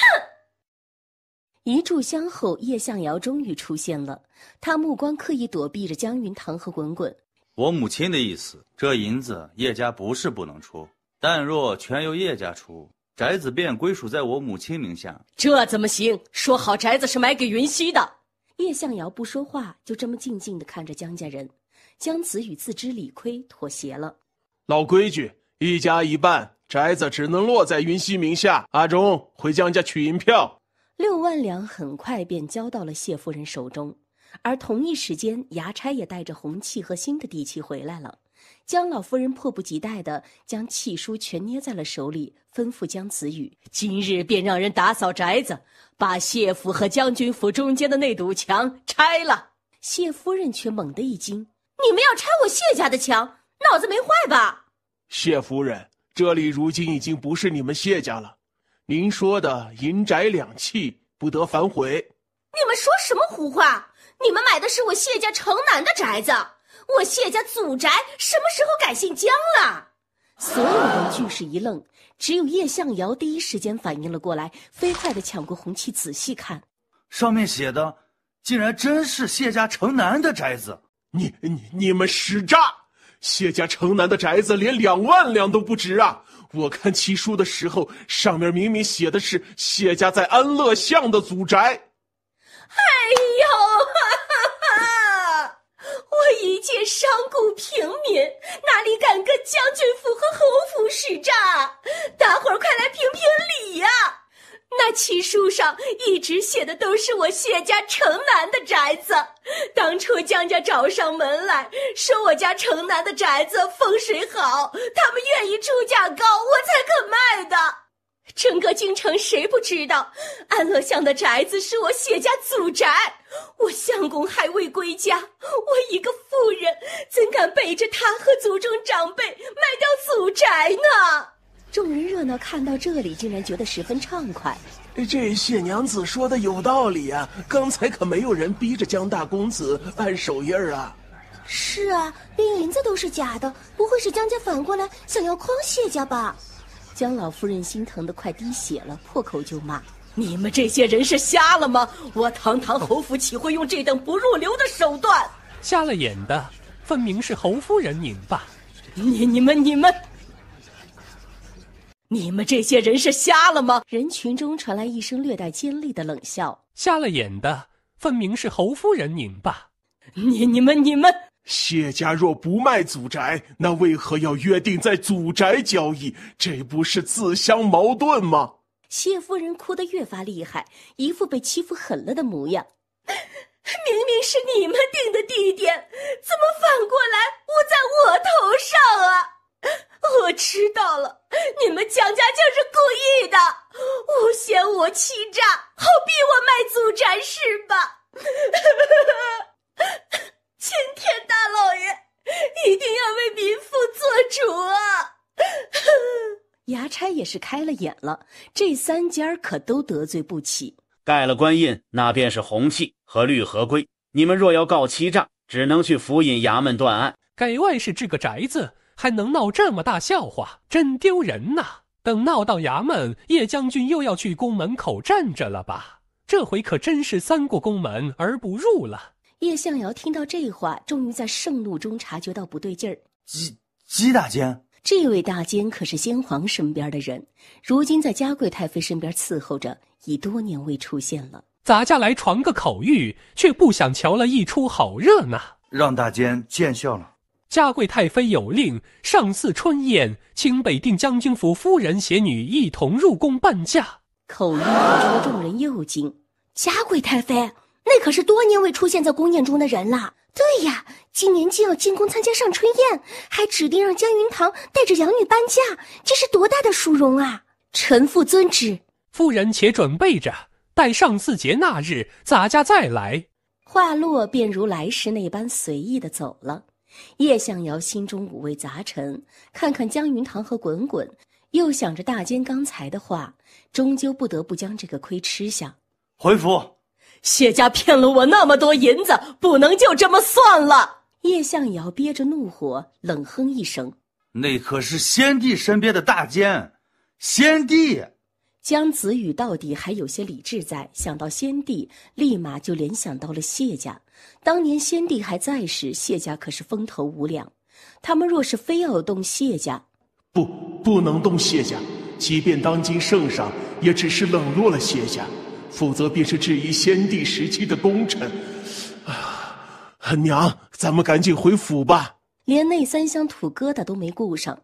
一炷香后，叶向瑶终于出现了，他目光刻意躲避着江云堂和滚滚。我母亲的意思，这银子叶家不是不能出，但若全由叶家出，宅子便归属在我母亲名下。这怎么行？说好宅子是买给云溪的。叶向瑶不说话，就这么静静地看着江家人。江子宇自知理亏，妥协了。老规矩，一家一半，宅子只能落在云溪名下。阿忠回江家取银票。6万两很快便交到了谢夫人手中，而同一时间，衙差也带着红契和新的地契回来了。江老夫人迫不及待地将契书全捏在了手里，吩咐江子宇：今日便让人打扫宅子，把谢府和将军府中间的那堵墙拆了。谢夫人却猛地一惊：你们要拆我谢家的墙，脑子没坏吧？谢夫人，这里如今已经不是你们谢家了，您说的银宅2契不得反悔。你们说什么胡话？你们买的是我谢家城南的宅子，我谢家祖宅什么时候改姓江了？所有人俱是一愣，只有叶向瑶第一时间反应了过来，飞快地抢过红旗仔细看，上面写的竟然真是谢家城南的宅子。你们使诈！谢家城南的宅子连2万两都不值啊！我看契书的时候，上面明明写的是谢家在安乐巷的祖宅。哎呦，我一介商贾平民，哪里敢跟将军府和侯府使诈？大伙儿快来评评理呀！那契书上一直写的都是我谢家城南的宅子，当初江家找上门来说我家城南的宅子风水好，他们愿意出价高，我才肯卖的。整个京城谁不知道安乐巷的宅子是我谢家祖宅？我相公还未归家，我一个妇人怎敢背着他和族中长辈卖掉祖宅呢？众人热闹看到这里，竟然觉得十分畅快。这谢娘子说的有道理啊，刚才可没有人逼着江大公子按手印啊。是啊，连银子都是假的，不会是江家反过来想要诓谢家吧？江老夫人心疼得快滴血了，破口就骂：你们这些人是瞎了吗？我堂堂侯府岂会用这等不入流的手段？瞎了眼的分明是侯夫人您吧？你们这些人是瞎了吗？人群中传来一声略带尖利的冷笑：瞎了眼的分明是侯夫人您吧？你们，谢家若不卖祖宅，那为何要约定在祖宅交易？这不是自相矛盾吗？谢夫人哭得越发厉害，一副被欺负狠了的模样。明明是你们定的地点，怎么反过来误在我头上啊？我知道了，你们江家就是故意的，诬陷我欺诈，好逼我卖祖宅是吧？青天大老爷一定要为民妇做主啊！衙差也是开了眼了，这3家可都得罪不起。盖了官印，那便是红契和绿合规。你们若要告欺诈，只能去府尹衙门断案。给外是这个宅子，还能闹这么大笑话，真丢人呐！等闹到衙门，叶将军又要去宫门口站着了吧？这回可真是3过宫门而不入了。叶向瑶听到这话，终于在盛怒中察觉到不对劲儿。姬大监，这位大监可是先皇身边的人，如今在嘉贵太妃身边伺候着，已多年未出现了。咱家来传个口谕，却不想瞧了一出好热闹。让大监见笑了。嘉贵太妃有令，上巳春宴，请北定将军府夫人携女一同入宫伴驾。口谕一出，众人又惊。嘉贵太妃，那可是多年未出现在宫宴中的人了。对呀，今年竟要进宫参加上春宴，还指定让江云堂带着养女伴驾，这是多大的殊荣啊！臣妇遵旨。夫人且准备着，待上巳节那日，咱家再来。话落，便如来时那般随意的走了。叶向瑶心中五味杂陈，看看江云堂和滚滚，又想着大监刚才的话，终究不得不将这个亏吃下。回府。谢家骗了我那么多银子，不能就这么算了。叶向瑶憋着怒火，冷哼一声：那可是先帝身边的大监，先帝。江子宇到底还有些理智在，想到先帝，立马就联想到了谢家。当年先帝还在时，谢家可是风头无两，他们若是非要动谢家，不能动谢家，即便当今圣上，也只是冷落了谢家，否则便是质疑先帝时期的功臣。娘，咱们赶紧回府吧。连那3箱土疙瘩都没顾上，